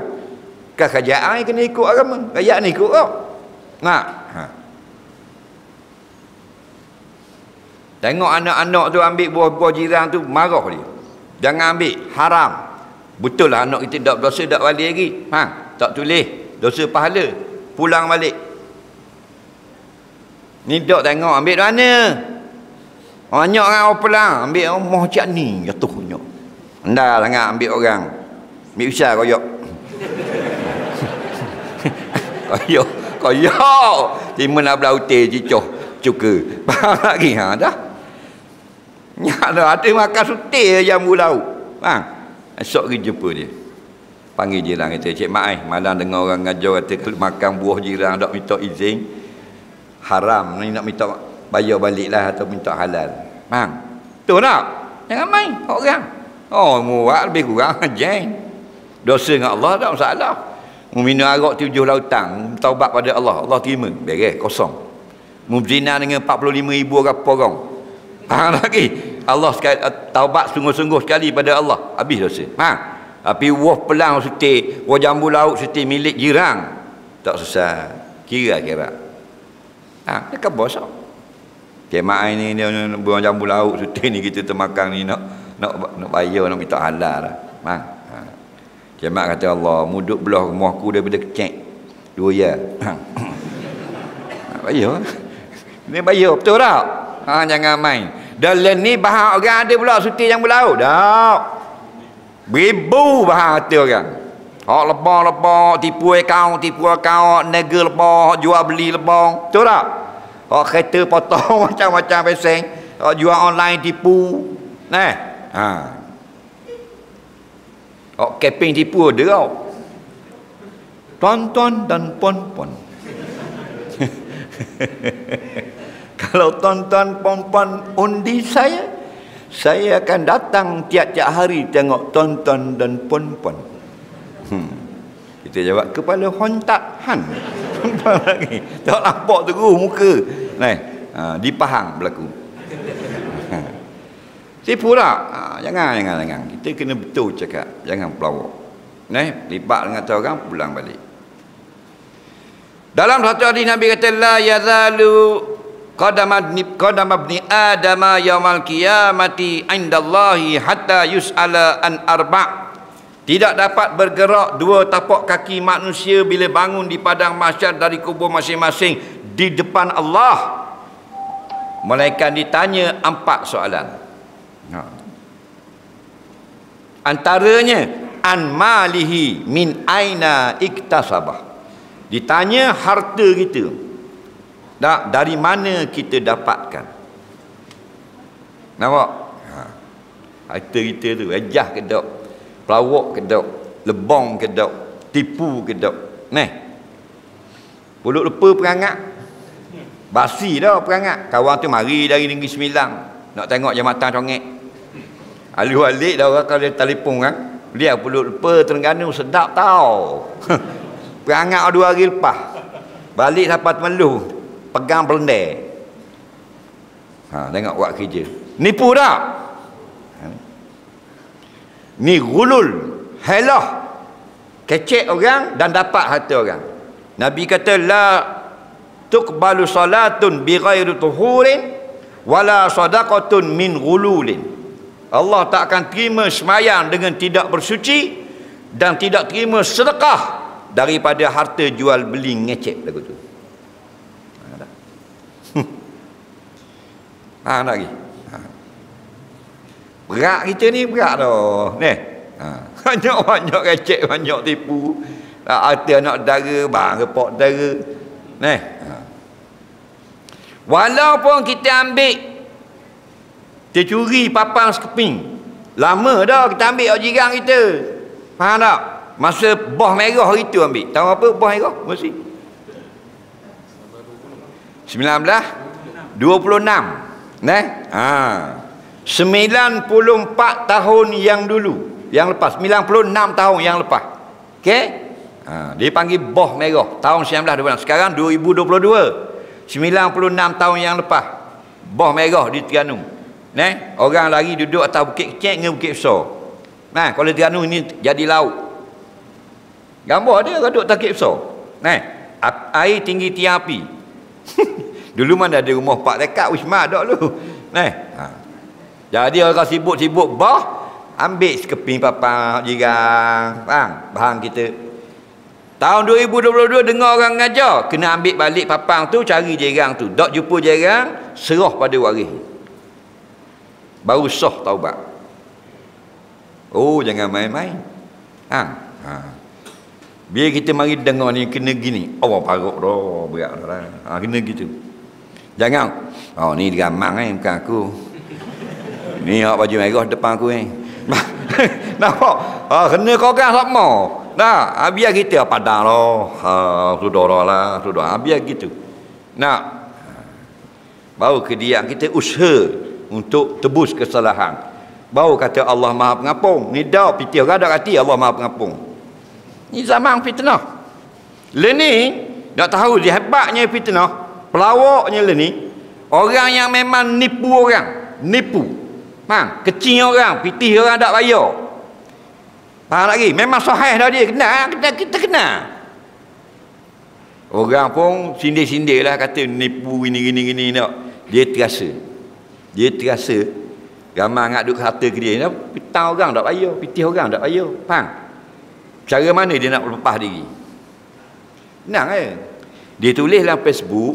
Speaker 2: Kerajaan kena ikut agama. Rakyat ni ikut kau. Tengok anak-anak tu ambil buah-buah jiran tu, marah dia. Jangan ambil, haram. Betul lah anak kita tak dosa tak balik lagi. Tak tulis, dosa pahala. Pulang balik. Ni dok tengok ambil mana? Banyak orang pulang, ambil rumah macam ni, jatuh banyak. Anda sangat ambil orang. Ambil usah koyok. Koyok. Timun abla utir cicoh cuka. Faham lagi dah. Ada makan sutir jambu laut. Esok pergi jumpa dia. Panggil jiran kata, Cik Mak malam dengar orang ngajar kata makan buah jiran tak minta izin. Haram ni, nak minta bayar baliklah atau minta halal. Betul tak? Jangan main orang. Muat lebih kurang jeng. Dosa dengan Allah tak masalah. Minum arak 7 lautan, taubat pada Allah, Allah terima. Beres, kosong. Zina dengan 45,000 orang. Lagi Allah sekali taubat sungguh-sungguh sekali pada Allah, habis dosa. Tapi wah pelang sutir, wah jambu laut sutir milik jiran, tak susah. Kira-kira. Dekat bos. Kemak ini dia buang jambu laut sutir ni kita termakan ni nak bayar, nak minta halal lah. Kemak kata Allah, muduk belah rumah aku daripada kecek. 2 ya. Bayar. Ni bayar betul tak? Jangan main. Dalam ni bahan orang ada pula suti yang berlaut. Tak. Beribu bahan harta orang. Hak lebang-lebang, tipu akaun, nega lebang, jual beli lebang. Betul tak? Hak kereta potong macam-macam peseng. Hak jual online tipu. Nah. Ha. Hak camping tipu ada tau. Tuan-tuan dan puan-puan. Kalau tuan-tuan puan-puan undi saya akan datang tiap-tiap hari tengok tuan-tuan dan puan-puan. Kita jawab kepala hontak han. Lagi tak nampak terus muka. Nah, di Pahang berlaku. Tipu tak? Jangan. Kita kena betul cakap. Jangan pelawak. Libat dengan orang pulang balik. Dalam satu hadis Nabi kata la yazalu qadam ibni adama yaumal qiyamati indallahi hatta yus'ala an arba'. Tidak dapat bergerak dua tapak kaki manusia bila bangun di padang mahsyar dari kubur masing-masing di depan Allah, melainkan ditanya 4 soalan. Antaranya an malihi min aina iktasabah. Ditanya harta kita. Dari mana kita dapatkan? Nampak? Harta kita tu ejah ke tak? Pelawak ke tak? Lebong ke tak? Tipu ke tak? Pulut lepa perangat. Basi dah perangat. Kawan tu mari dari Negeri Sembilan nak tengok jambatan Congek. Alik-alik dah orang kalau dia telefon kan. Dia pulut lepa Terengganu sedap tau. Perangat 2 hari lepas. Balik sampai Temeluh, pegang belendek. Tengok buat kerja. Nipu tak? Ni gulul, helah, kecek orang dan dapat harta orang. Nabi kata la tuqbalu salatun bi ghairi tuhurin wala sadaqatun min gululin. Allah tak akan terima semayang dengan tidak bersuci dan tidak terima sedekah daripada harta jual beli ngecek lagu tu. Lagi. Berat kita ni berat dah. Banyak ngecek, banyak tipu. Harta anak dara, bang repot dara. Walaupun kita ambil, kita curi papan sekeping. Lama dah kita ambil jiran kita. Faham tak? Masa boh merah hari tu ambil. Tahu apa boh merah? Mesti 1926. 94 tahun yang dulu, yang lepas, 96 tahun yang lepas. Okey? Dia panggil boh merah tahun 1926. Sekarang 2022. 96 tahun yang lepas. Boh merah di Terengganu. Orang lari duduk atas bukit kecil dengan bukit besar. Kalau Terengganu ini jadi laut. Gambar dia duduk atas bukit besar. Air tinggi tiang api. Dulu mana ada rumah 4 dekat Wisma dak dulu. Jadi orang sibuk-sibuk bah ambil sekeping papan jiran, bahan kita. Tahun 2022 dengar orang ngajar, kena ambil balik papan tu, cari jiran tu. Dak jumpa jiran, serah pada waris. Baru sah taubat. Oh, jangan main-main. Biar kita mari dengar ni kena gini. Allah paruk dah, berat dah. Kena gitu. Jangan. Oh, ni gamang bukan aku. Ni hak baju merah depan aku ni. Nampak? Kena kau kan sama. Nah, biar kita padang lah. Sudah lah, sudah. Biar gitu. Nah. Baru kediak kita usaha untuk tebus kesalahan. Baru kata Allah Maha Pengampun. Ni dah pitih orang dak kata Allah Maha Pengampun. Ni zaman fitnah. Learning nak tahu dia hebatnya fitnah, pelawaknya learning. Orang yang memang nipu orang, nipu. Kecil orang, pitih orang tak bayar. Faham lagi? Memang sahih dah dia kita kena. Orang pun sindir-sindir lah kata nipu gini nak. Dia terasa ramai nak duk harta ke dia. Pitang orang tak bayar, pitih orang tak bayar. Faham? Cara mana dia nak lepas diri? Senang Dia tulis dalam Facebook,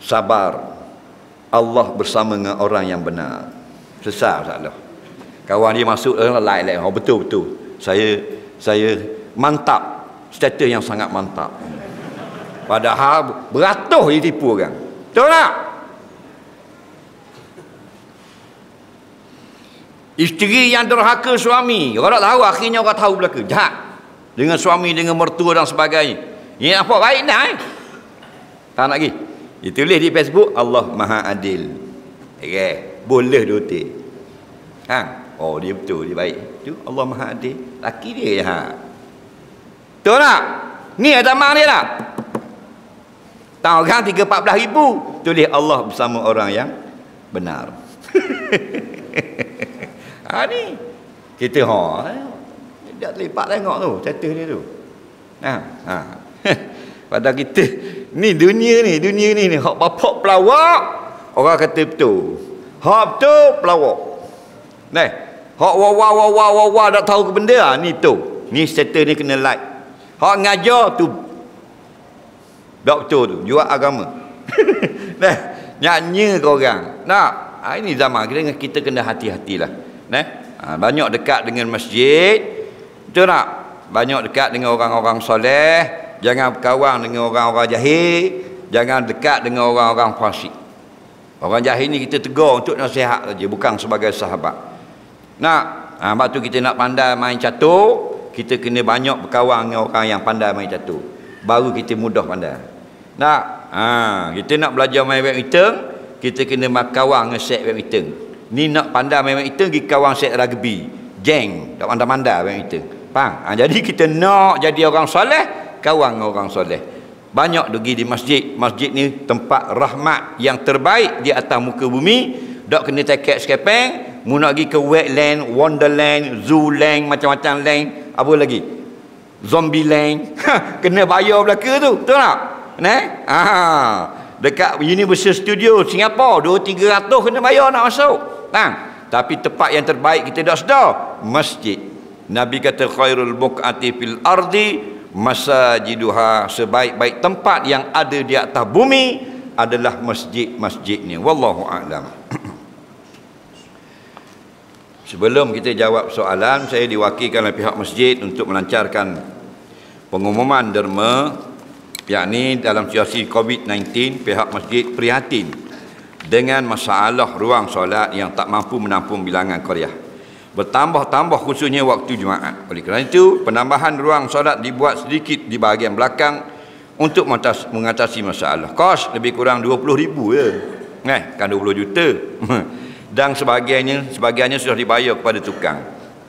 Speaker 2: sabar. Allah bersama dengan orang yang benar. Sesat salah. Kawan dia masuk like. Oh betul. Saya mantap. Status yang sangat mantap. Padahal beratus ditipu orang. Betul tak? Isteri yang derhaka suami, orang tak tahu, akhirnya orang tahu belaka. Jahat dengan suami, dengan mertua dan sebagainya. Ini apa baik dah tak nak lagi. Ditulis di Facebook, Allah Maha Adil. Boleh dotik. Oh dia betul, dia baik. Tu Allah Maha Adil. Laki dia jahat. Betul tak? Ni agama dia tak? Tahu kan 14 ribu tulis Allah bersama orang yang benar. Ni kita tidak terlipat tengok tu status dia tu. Pada kita ni dunia ni hak bapak pelawak orang kata betul. Hak betul pelawak. Hak wawa tak tahu ke benda ni tu. Ni status ni kena like. Hak ngajar tu tak betul tu, jual agama. Nyanyi ke orang. Ini zaman kita kena hati-hatilah. Banyak dekat dengan masjid. Betul tak? Banyak dekat dengan orang-orang soleh. Jangan berkawan dengan orang-orang jahil. Jangan dekat dengan orang-orang fasik. Orang jahil ni kita tegur untuk nasihat saja, bukan sebagai sahabat. Sebab tu kita nak pandai main catur, kita kena banyak berkawan dengan orang yang pandai main catur. Baru kita mudah pandai. Kita nak belajar main badminton, kita kena kawan dengan set badminton. Ni nak pandai main badminton, pergi kawan set rugby, geng, tak pandai-pandai badminton. Faham? Jadi kita nak jadi orang soleh, kawan dengan orang soleh. Banyak pergi di masjid. Masjid ni tempat rahmat yang terbaik di atas muka bumi. Tak kena tiket skepeng. Mu nak pergi ke wetland, wonderland, zoo land, macam-macam land. Apa lagi? Zombie land. Kena bayar belaka tu. Betul tak? Dekat Universal Studio Singapura 200-300 kena bayar nak masuk. Tapi tempat yang terbaik kita dah sedar, masjid. Nabi kata khairul buq'ati fil ardi masajiduha, sebaik-baik tempat yang ada di atas bumi adalah masjid-masjidnya. Wallahu a'lam. Sebelum kita jawab soalan, saya diwakilkan oleh pihak masjid untuk melancarkan pengumuman derma, yakni dalam situasi COVID-19 pihak masjid prihatin dengan masalah ruang solat yang tak mampu menampung bilangan qaryah. Bertambah-tambah khususnya waktu Jumaat. Oleh kerana itu, penambahan ruang solat dibuat sedikit di bahagian belakang untuk mengatasi masalah. Kos lebih kurang 20,000 je. Kan 20 juta. Dan sebahagiannya sudah dibayar kepada tukang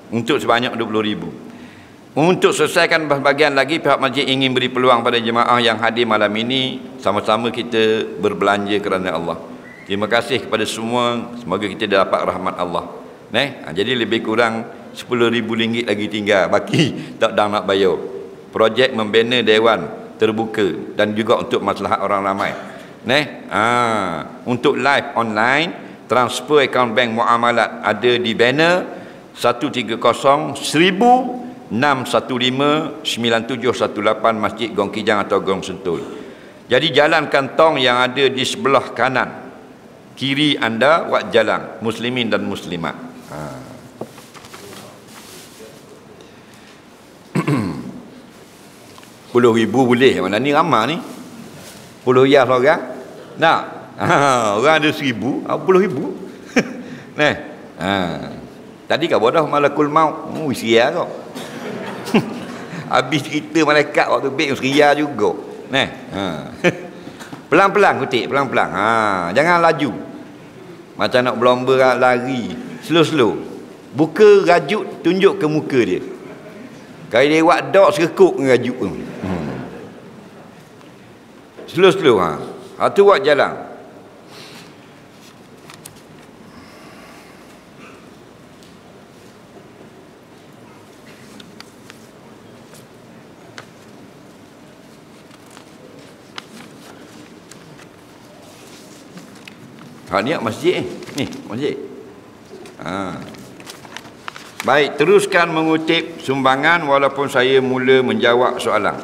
Speaker 2: untuk sebanyak 20,000. Untuk selesaikan bahagian lagi, pihak masjid ingin beri peluang pada jemaah yang hadir malam ini, sama-sama kita berbelanja kerana Allah. Terima kasih kepada semua. Semoga kita dapat rahmat Allah. Jadi lebih kurang 10,000 ringgit lagi tinggal, baki tak dah nak bayar. Projek membina dewan terbuka dan juga untuk maslahat orang ramai. Untuk live online, transfer akaun bank muamalat ada di banner 130 1000 615 9718 Masjid Gong Kijang atau Gong Sentul. Jadi jalan kantong yang ada di sebelah kanan kiri anda buat jalan muslimin dan muslimat. 10,000 boleh. Mana ni ramah ni 10 riyal orang. Orang ada 1,000 10,000. Tadi kau bodoh malakul maut sia kau. Habis cerita malaikat waktu baik ria juga. Pelan-pelan kutip, pelan-pelan. Jangan laju. Macam nak berlomba lari, slow-slow. Buka rajuk, tunjuk ke muka dia. Kalau dia buat dok sekekuk rajuk tu. Slow-slow. Tu buat jalan. Ni masjid ni masjid. Baik, teruskan mengutip sumbangan walaupun saya mula menjawab soalan.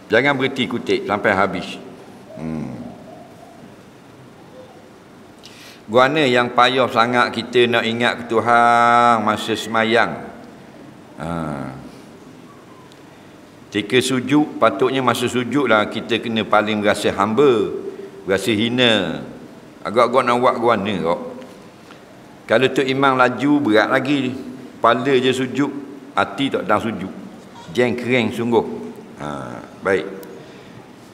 Speaker 2: Jangan berhenti kutip sampai habis. guana yang payah sangat kita nak ingat ke Tuhan masa semayang. Ketika sujud, patutnya masa sujud lah kita kena paling berasa hamba, berasa hina. Agak-agak nak buat guana kok. Kalau tu imam laju berat lagi, kepala je sujud, hati tak sedang sujud, jengkereng sungguh. Baik,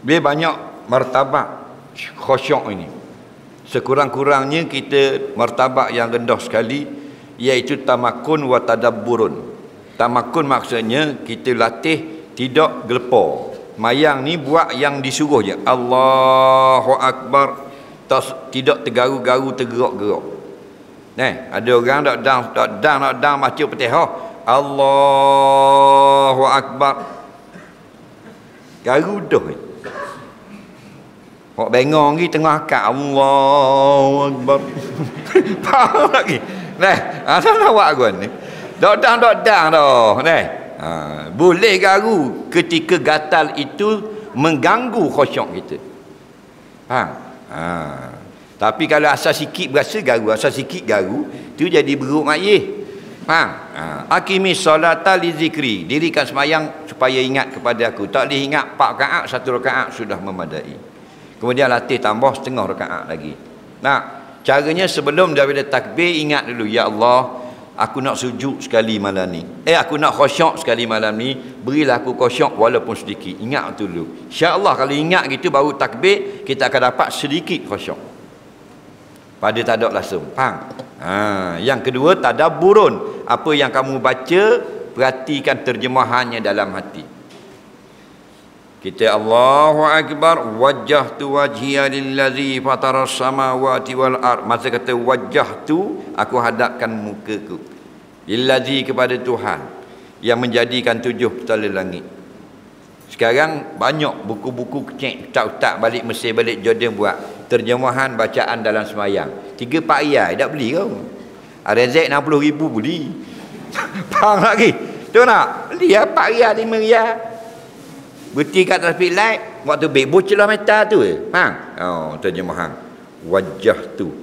Speaker 2: dia banyak martabat khusyuk ini. Sekurang-kurangnya kita martabat yang rendah sekali, iaitu tamakun wa tadabburun. Tamakun maksudnya kita latih tidak gelepar. Mayang ni buat yang disuruh je. Allahu Akbar, tidak tergaru-garu, tergerak-gerak. Ada orang tak dang baca Fatihah, Allahu Akbar, garu dah. Hok bengong lagi tengah akad Allahu Akbar. Faham lagi? Asal awak gua ni. Dok dang dah. Boleh garu ketika gatal itu mengganggu khusyuk kita. Faham? Tapi kalau asal sikit berasa garu, asal sikit garu, tu jadi beruk mayih. Faham? Aqimis solata li zikri. Dirikan sembahyang supaya ingat kepada aku. Tak boleh ingat 4 rakaat, 1 rakaat sudah memadai. Kemudian latih tambah setengah rakaat lagi. Caranya sebelum daripada takbir, ingat dulu, ya Allah, aku nak sujud sekali malam ni. Aku nak khusyuk sekali malam ni. Berilah aku khusyuk walaupun sedikit. Ingat dulu. InsyaAllah kalau ingat gitu baru takbir, kita akan dapat sedikit khusyuk. Pada tadak langsung. Faham? Yang kedua, tadabburun. Apa yang kamu baca, perhatikan terjemahannya dalam hati. Kita Allahu Akbar, wajjahtu wajhiya lillazi fataras samawati wal ard. Masa kata wajjahtu, aku hadapkan mukaku lillazi, kepada Tuhan yang menjadikan 7 petala langit. Sekarang banyak buku-buku kecil, ustaz balik Mesir, balik Jordan buat terjemahan bacaan dalam semayang. 3-4 riyal tak beli kau. RZ 60,000 beli. Faham lagi? Tu nak beli 4 riyal 5 riyal. Berhenti kat traffic light, waktu baik bocor metal tu. Faham? Terjemahan wajah tu,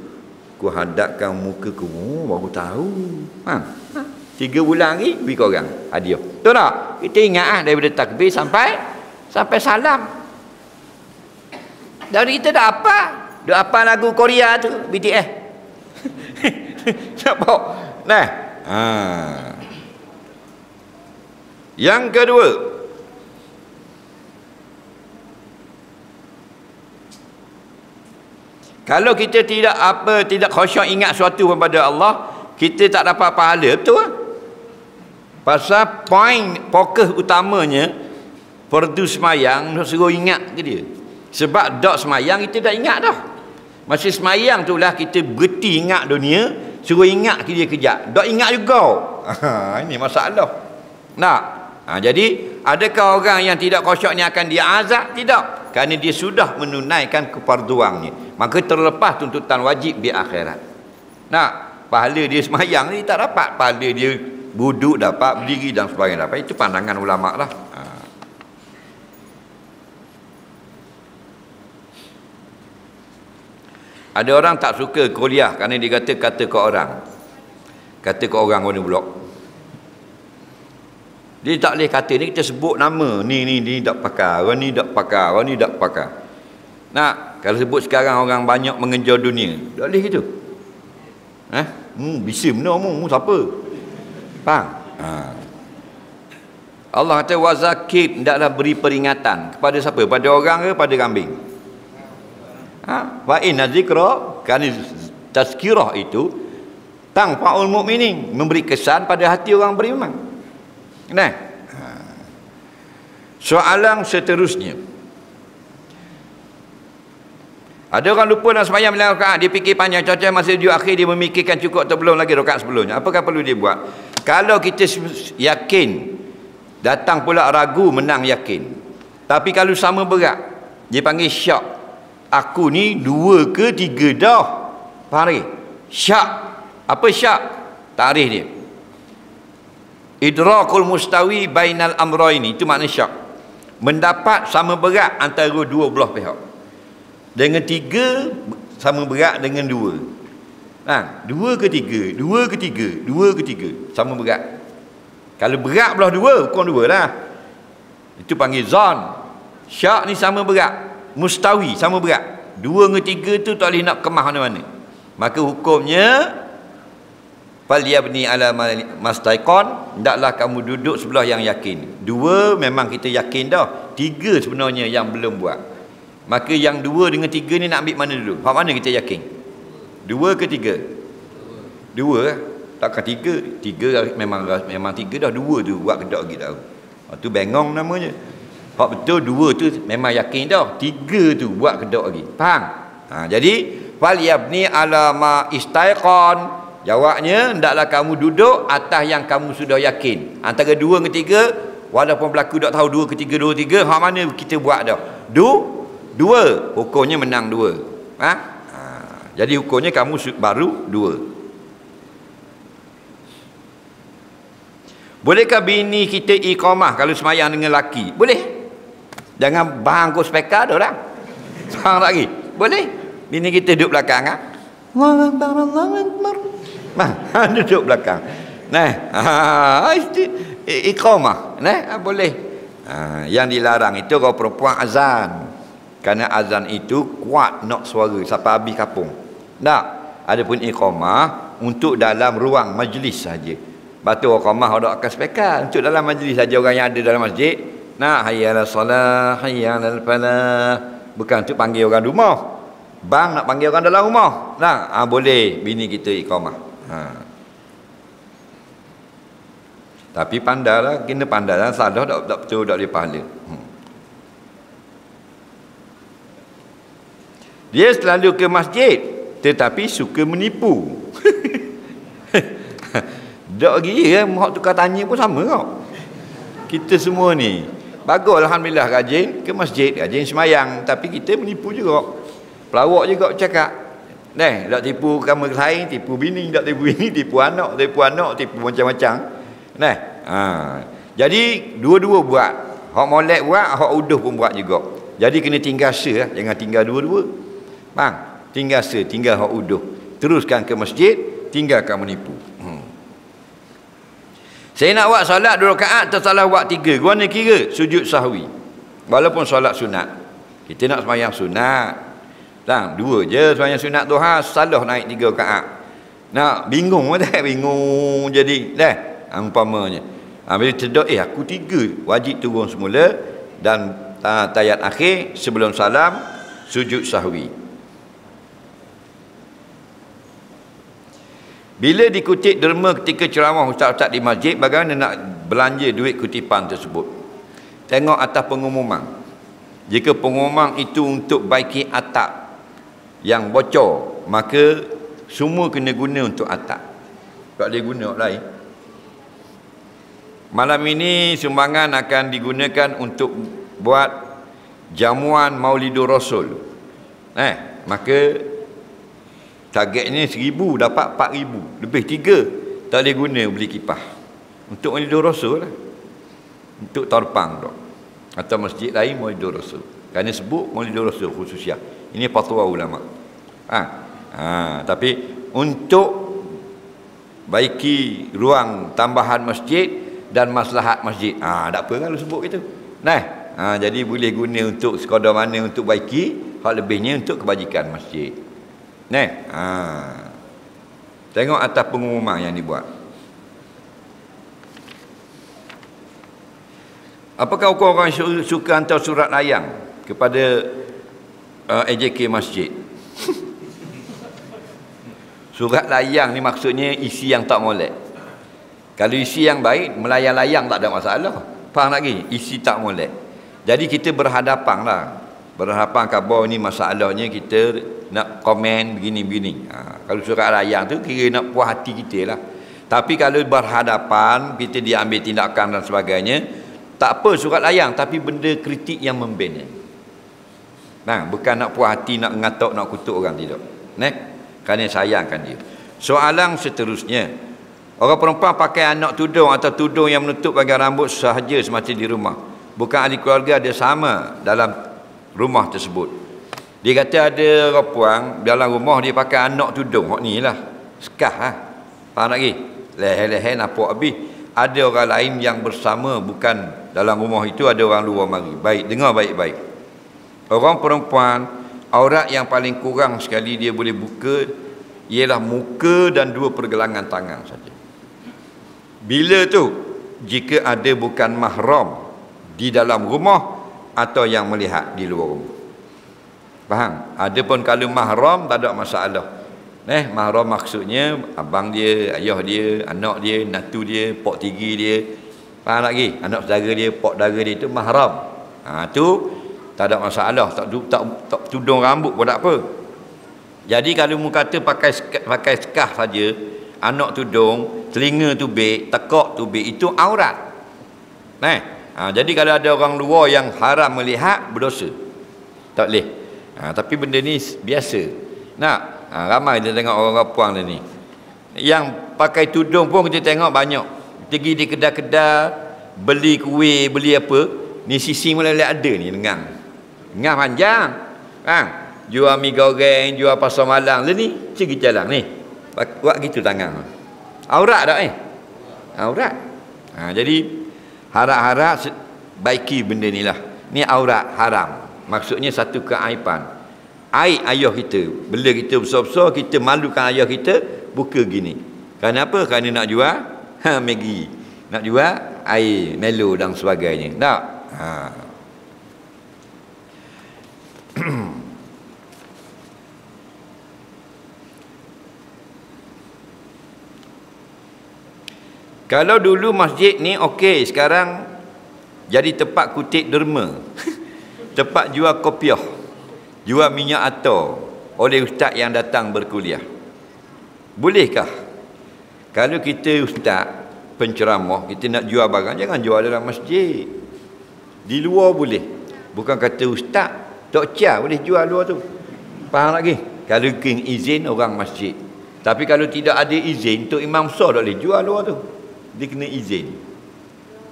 Speaker 2: ku hadapkan muka ku. Baru tahu. Faham? 3 bulan lagi beri kau orang hadiah. Tu tak? Kita ingat daripada takbir sampai salam. Dari kita dah apa? Dah apa lagu Korea tu, BTS. Nampak? Yang kedua, kalau kita tidak khusyuk ingat sesuatu kepada Allah, kita tak dapat pahala. Betul tak? Pasal fokus utamanya fardu semayang suruh ingat ke dia. Sebab dok semayang kita dah ingat dah. Masa semayang tu lah kita berhenti ingat dunia, suruh ingat ke dia kejap. Dok ingat juga. Ini masalah. Jadi adakah orang yang tidak khusyuk ni akan diazab? Tidak. Kerana dia sudah menunaikan kefarduannya. Maka terlepas tuntutan wajib di akhirat. Pahala dia semayang ni tak dapat. Pahala dia duduk dapat, berdiri dan sebagainya dapat. Itu pandangan ulama lah. Ada orang tak suka kuliah kerana dia kata ke orang. Kata ke orang mana pula. Dia tak boleh kata ni, kita sebut nama. Ni tak pakar, orang ni tak pakar, orang ni tak pakar. Kalau sebut sekarang orang banyak mengejar dunia. Tak boleh gitu. Bisa mana mu siapa? Faham? Allah kata wazakir, hendaklah beri peringatan. Kepada siapa? Pada orang ke pada kambing? Fa inna zikra, kerana tazkirah itu tanfa'ul mu'minin, memberi kesan pada hati orang beriman. Soalan seterusnya, ada orang lupa nak sembahyang 9 rakaat, dia fikir panjang, cocok masa di akhir dia memikirkan cukup atau belum lagi rakaat sebelumnya. Apakah perlu dia buat? Kalau kita yakin, datang pula ragu, menang yakin. Tapi kalau sama berat, dia panggil syak. Aku ni 2 ke 3 dah. Faham? Syak. Apa syak? Tarikh dia. Idrakul mustawi bainal amraini, itu makna syak. Mendapat sama berat antara dua belah pihak. Dengan 3 sama berat dengan 2. Dua ke tiga, sama berat. Kalau berat belah dua, hukum dua lah. Itu panggil zon. Syak ni sama berat. Mustawi, sama berat. Dua dengan tiga tu tak boleh nak kemah mana-mana. Maka hukumnya, falyabni ala mastaiqon, hendaklah kamu duduk sebelah yang yakin. Dua memang kita yakin dah. Tiga sebenarnya yang belum buat. Maka yang dua dengan tiga ni nak ambil mana dulu? Hak mana kita yakin? Dua ke tiga? Dua lah. Takkan tiga. Tiga memang tiga dah. Dua tu buat kedok lagi tahu. Tu bengong namanya. Hak betul dua tu memang yakin dah. Tiga tu buat kedok lagi. Faham? Jadi falyabni ala ma istaiqon. Jawabnya, hendaklah kamu duduk atas yang kamu sudah yakin. Antara dua dengan tiga, walaupun berlaku tak tahu dua ketiga, hak mana kita buat dah? Dua. Hukumnya menang dua. Jadi hukumnya kamu baru dua. Bolehkah bini kita iqamah kalau semayang dengan laki? Boleh. Jangan bangkut spekar dah orang. Faham lagi? Boleh. Bini kita duduk belakang. Allahu Akbar, Allahu Akbar. Duduk belakang. Iqamah. Boleh. Yang dilarang itu kalau perempuan azan. Kerana azan itu kuat nak suara sampai habis kapung. Tak. Adapun iqamah untuk dalam ruang majlis saja. Batu iqamah ada akan spekar untuk dalam majlis saja orang yang ada dalam masjid. Hayya 'alas salah, hayya 'alal falah. Bukan untuk panggil orang rumah. Bang nak panggil orang dalam rumah. Boleh bini kita iqamah. Tapi pandailah, kena pandailah, salah tak betul tak boleh pahala. Dia selalu ke masjid tetapi suka menipu. Tak lagi hak tukar tanya pun sama kau. Kita semua ni bagus alhamdulillah rajin ke masjid, rajin semayang, tapi kita menipu juga. Pelawak juga cakap. Tak tipu kamu lain, tipu bini, tak tipu bini, tipu anak, tipu macam-macam. Jadi dua-dua buat. Hak molek buat, hak uduh pun buat juga. Jadi kena tinggal se, jangan tinggal dua-dua. Bang, tinggal se, tinggal hak uduh. Teruskan ke masjid, tinggalkan menipu. Saya nak buat solat 2 rakaat, tersalah buat 3. Gua nak kira sujud sahwi. Walaupun solat sunat. Kita nak sembahyang sunat. 2 je sembahyang sunat duha, salah naik 3 rakaat. Nak bingung tak? Bingung jadi. Umpamanya. Bila terdak aku 3, wajib turun semula dan tayat akhir sebelum salam sujud sahwi. Bila dikutip derma ketika ceramah ustaz-ustaz di masjid, bagaimana nak belanja duit kutipan tersebut? Tengok atas pengumuman. Jika pengumuman itu untuk baiki atap yang bocor, maka semua kena guna untuk atap. Tak boleh guna lain. Malam ini sumbangan akan digunakan untuk buat jamuan Maulidur Rasul. Maka targetnya 1,000, dapat 4,000. Lebih 3 tak boleh guna beli kipas. Untuk Maulidur Rasul lah. Untuk Torpang tu. Atau masjid lain Maulidur Rasul. Kerana sebut Maulidur Rasul khususnya. Ini fatwa ulama. Tapi untuk baiki ruang tambahan masjid dan maslahat masjid. Tak apa kalau sebut gitu. Jadi boleh guna untuk sekadar mana untuk baiki, hal lebihnya untuk kebajikan masjid. Tengok atas pengumuman yang dibuat. Apakah orang suka hantar surat layang kepada AJK masjid? Surat layang ni maksudnya isi yang tak molek. Kalau isi yang baik, melayang-layang tak ada masalah. Faham lagi? Isi tak molek. Jadi kita berhadapan lah. Berhadapan khabar ni masalahnya kita nak komen begini-begini. Kalau surat layang tu kira nak puas hati kita lah. Tapi kalau berhadapan, kita diambil tindakan dan sebagainya, tak apa surat layang, tapi benda kritik yang membina. Bukan nak puas hati, nak ngatok, nak kutuk orang, tidak. Kerana sayangkan dia. Soalan seterusnya, orang perempuan pakai anak tudung atau tudung yang menutup bahagian rambut sahaja semasa di rumah. Bukan ahli keluarga ada sama dalam rumah tersebut. Dia kata ada orang puang dalam rumah dia pakai anak tudung. Hak ni lah. Sekah ha. Faham lagi? Leher-leher nampak habis. Ada orang lain yang bersama, bukan dalam rumah itu, ada orang luar mari. Baik, dengar baik-baik. Orang perempuan, aurat yang paling kurang sekali dia boleh buka ialah muka dan 2 pergelangan tangan saja. Bila tu? Jika ada bukan mahram di dalam rumah atau yang melihat di luar rumah. Faham? Adapun kalau mahram tak ada masalah. Mahram maksudnya abang dia, ayah dia, anak dia, natu dia, pok tiri dia. Faham lagi? Anak saudara dia, pok dara dia, itu mahram. Tu tak ada masalah, tak tudung rambut pun tak apa. Jadi kalau mu kata pakai skah saja, anak tudung, telinga tubik, tekak tubik, itu aurat. Jadi kalau ada orang luar yang haram melihat, berdosa. Tak boleh. Tapi benda ni biasa. Ramai kita tengok orang puang ni. Yang pakai tudung pun kita tengok banyak. Pergi di kedai-kedai, beli kuih, beli apa, ni sisi mula ada ni lengang. Lengang panjang. Jual mi goreng, jual pasar malam. Ni segi jalan ni. Buat gitu tangan. Aurat tak Aurat. Jadi harap-harap baiki benda ni lah. Ni aurat haram. Maksudnya satu keaiban. Aib ayah kita, bila kita besar-besar, kita malukan ayah kita, buka gini. Kenapa? Kerana nak jual Maggi, nak jual air Melo dan sebagainya. Tak? Kalau dulu masjid ni okey, sekarang jadi tempat kutip derma. Tempat jual kopiah, jual minyak atar oleh ustaz yang datang berkuliah. Bolehkah? Kalau kita ustaz penceramah, kita nak jual barang, jangan jual dalam masjid. Di luar boleh. Bukan kata ustaz, Tok Chia boleh jual luar tu. Faham lagi? Kalau kena izin orang masjid. Tapi kalau tidak ada izin, Tok Imam besar tak boleh jual luar tu. Dia kena izin.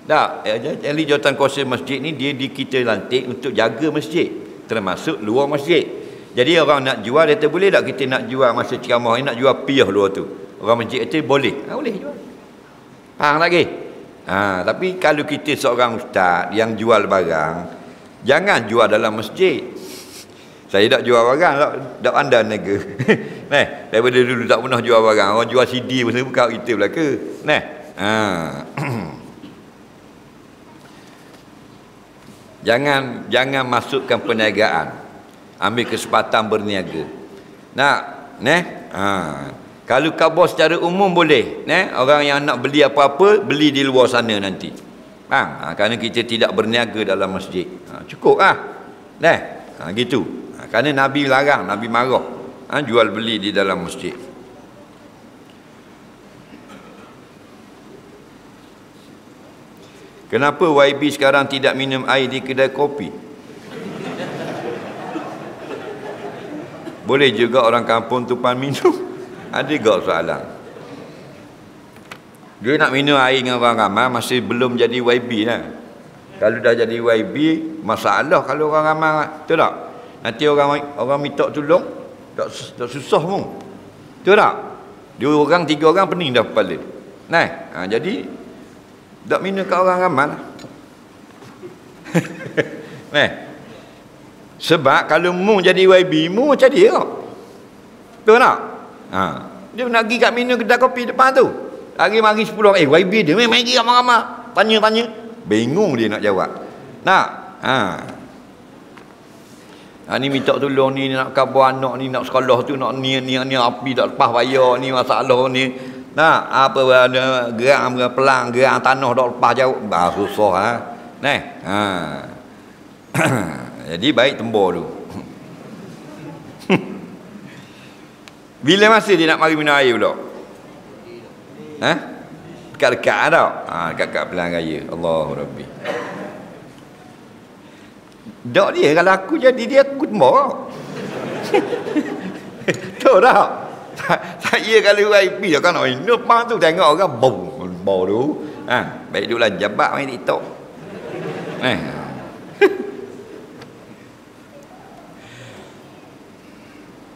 Speaker 2: Tak, jadi jawatan kuasa masjid ni dia kita lantik untuk jaga masjid, termasuk luar masjid. Jadi orang nak jual, dia kata boleh tak kita nak jual masa ceramah ni, nak jual piah luar tu. Orang masjid kata boleh. Boleh jual. Faham lagi? Tapi kalau kita seorang ustaz yang jual barang, jangan jual dalam masjid. Saya tak jual barang, tak pandai nega. Daripada dulu tak pernah jual barang. Orang jual CD pun buka kita belaka. Jangan masukkan perniagaan. Ambil kesempatan berniaga. Kalau khabar secara umum boleh. Orang yang nak beli apa-apa, beli di luar sana nanti. Kerana kita tidak berniaga dalam masjid. Cukup lah. Gitu. Kerana Nabi larang, Nabi marah. Jual beli di dalam masjid. Kenapa YB sekarang tidak minum air di kedai kopi? Boleh juga orang kampung tumpang minum. Ada tak soalan? Dia nak minum air dengan orang ramai masih belum jadi YB lah. Kalau dah jadi YB, masalah kalau orang ramai. Betul tak? Nanti orang minta tolong, tak susah pun. Betul tak? 2 orang, 3 orang pening dah kepala. Jadi tak minum kat orang ramai lah. Sebab kalau mu jadi YB, mu macam dia kok. Betul tak? Dia nak pergi kat minum kedai kopi depan tu. Hari-hari 10 orang, YB dia main pergi ramai-ramai. Tanya-tanya. Bingung dia nak jawab. Ni minta tolong ni, nak khabar anak ni, nak sekolah tu, nak ni api tak lepas bayar ni, masalah ni. Apa gerang pelang, gerang tanah tak lepas jauh. Susah Jadi baik tembor tu. Bila masa dia nak mari minum air pula? Dekat-dekat tak? Dekat-dekat pelang raya. Allahu Rabbi. Dok dia kalau aku jadi dia, aku tembor. Tahu tak? Saya kalau IP kan lepas tu tengok orang bau tu. Baik duduklah jabat main TikTok.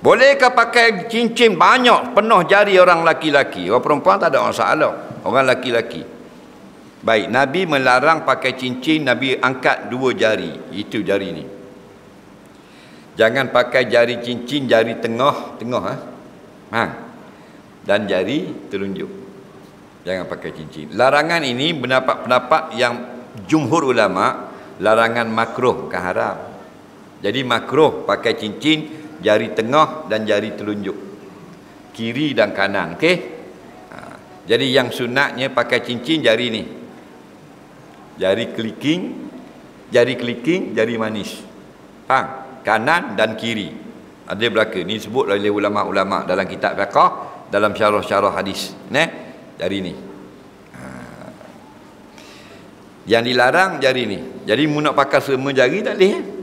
Speaker 2: Bolehkah pakai cincin banyak penuh jari orang laki-laki? Orang perempuan tak ada masalah. Orang laki-laki. Baik, Nabi melarang pakai cincin, Nabi angkat 2 jari. Itu jari ni. Jangan pakai jari cincin, jari tengah dan jari telunjuk. Jangan pakai cincin. Larangan ini pendapat yang jumhur ulama, larangan makruh, bukan haram. Jadi makruh pakai cincin, jari tengah dan jari telunjuk, kiri dan kanan. Okey. Jadi yang sunatnya pakai cincin jari ni, jari kelingking, jari manis, kanan dan kiri. Ada belaka ni sebut oleh ulama-ulama dalam kitab fiqh, dalam syarah-syarah hadis. Jari ni. Yang dilarang jari ni. Jadi mu nak pakai semua jari tak boleh.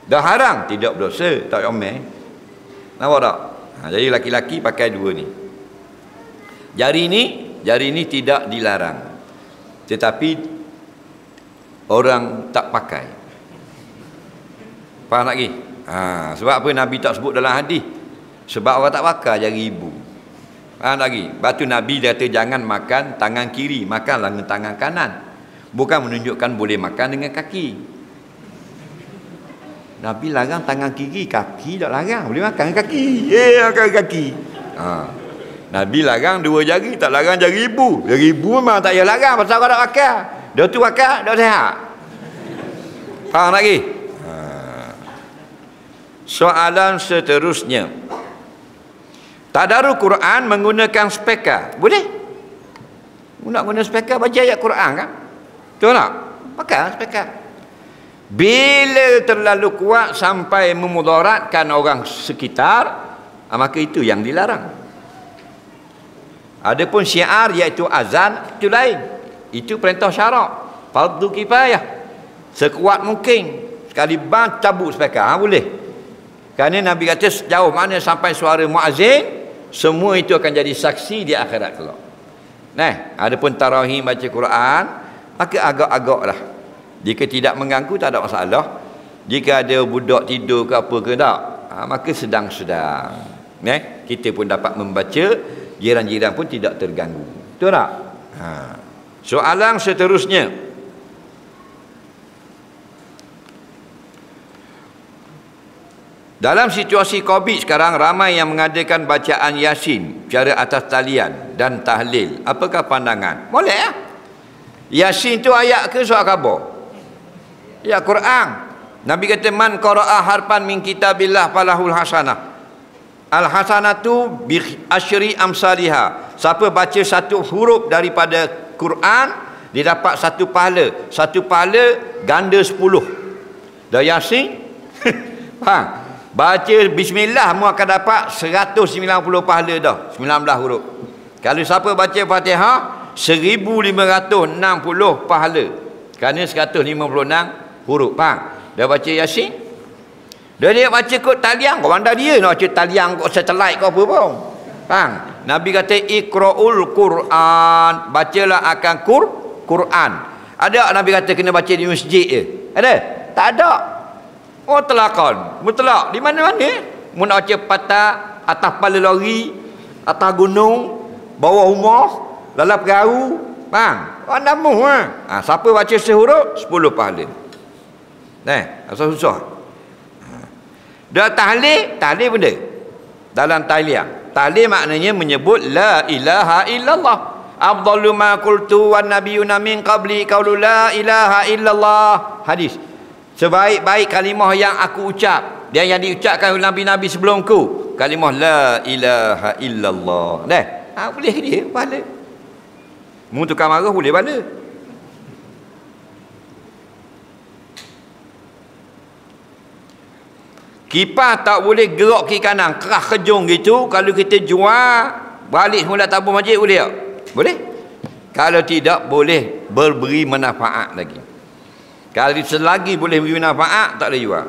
Speaker 2: Dah haram, tidak berdosa, tak omel. Nampak tak? Jadi laki-laki pakai 2 ni. Jari ni tidak dilarang. Tetapi orang tak pakai. Faham lagi? Sebab apa Nabi tak sebut dalam hadis? Sebab orang tak pakai jari ibu. Faham lagi? Lepas tu Nabi kata jangan makan tangan kiri, makanlah dengan tangan kanan. Bukan menunjukkan boleh makan dengan kaki. Nabi larang tangan kiri, kaki tak larang. Boleh makan kaki. Makan kaki. Nabi larang 2 jari, tak larang jari ibu. Jari ibu memang tak payah larang pasal orang tak pakai. Dia tu pakai, dah sihat. Faham lagi? Soalan seterusnya. Tadarus Quran menggunakan speaker. Boleh? Nak guna speaker baca ayat Quran kan? Betul tak? Pakai speaker. Bila terlalu kuat sampai memudaratkan orang sekitar, maka itu yang dilarang. Adapun syiar iaitu azan, itu lain. Itu perintah syarak, fardu kifayah. Sekuat mungkin sekali bang cabut speaker, boleh. Kerana Nabi kata sejauh mana sampai suara muazzin, semua itu akan jadi saksi di akhirat kelak. Adapun tarawih baca Quran, maka agak-agaklah. Jika tidak mengganggu tak ada masalah. Jika ada budak tidur ke apa ke tak, maka sedang-sedang. Kita pun dapat membaca, jiran-jiran pun tidak terganggu. Betul tak? Soalan seterusnya. Dalam situasi COVID sekarang, ramai yang mengadakan bacaan Yasin secara atas talian dan tahlil. Apakah pandangan? Boleh ya? Yasin tu ayat ke surah khabar? Ya, Quran. Nabi kata man qara'a harfan min kitabillah falahul hasanah. Al hasanatu bi asyri amsalihha. Siapa baca satu huruf daripada Quran, dia dapat 1 pahala. 1 pahala ganda 10. Dah Yasin? Baca bismillah mu akan dapat 190 pahala dah. 19 huruf. Kalau siapa baca Fatihah, 1560 pahala. Kerana 156 huruf. Dah baca Yasin, dia baca kot taliang, kau pandai dia nak baca taliang kot satellite kau apa pun. Nabi kata iqra'ul Quran, bacalah akan Quran. Ada Nabi kata kena baca di masjid je? Ada? Tak ada. Mutlaqan, mutlak di mana-mana. Mu nak baca patah atas kepala lori, atas gunung, bawah rumah, dalam perahu, anda mu siapa baca sehuruf 10 pahala. Asal susah. Dah tahlil benda dalam tahlil maknanya menyebut la ilaha illallah. Afdalu ma qultu wan nabiyyuna min qabli qaulu la ilaha illallah. Hadis. Sebaik-baik kalimah yang aku ucap, dia yang diucapkan oleh nabi-nabi sebelumku, kalimah la ilaha illallah. Boleh dia pahala. Mu tukar marah boleh pahala. Kipas tak boleh gerak kiri kanan, keras kejung gitu. Kalau kita jual, balik semula tabung masjid boleh tak? Boleh. Kalau tidak, boleh berberi manfaat lagi. Kalau selagi boleh beri manfaat, tak boleh jual.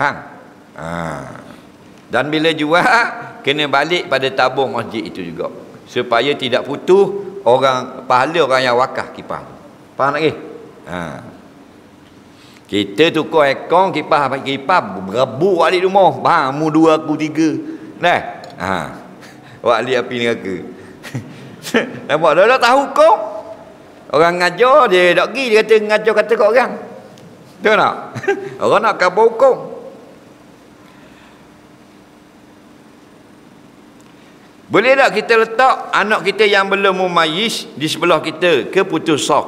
Speaker 2: Faham? Dan bila jual, kena balik pada tabung masjid itu juga. Supaya tidak putus pahala orang yang wakaf kipas. Faham lagi? Kita tukar aircon, kipas berebut wali rumah. Bang, mu 2 aku 3. Nah. Ha. Wali api neraka. Nampak dah tahu kau. Orang ngajar dia tak pergi, dia kata ngajar kata kat orang. Betul tak? Orang nak khabar hukum. Boleh tak kita letak anak kita yang belum mumayyiz di sebelah kita ke putus sah?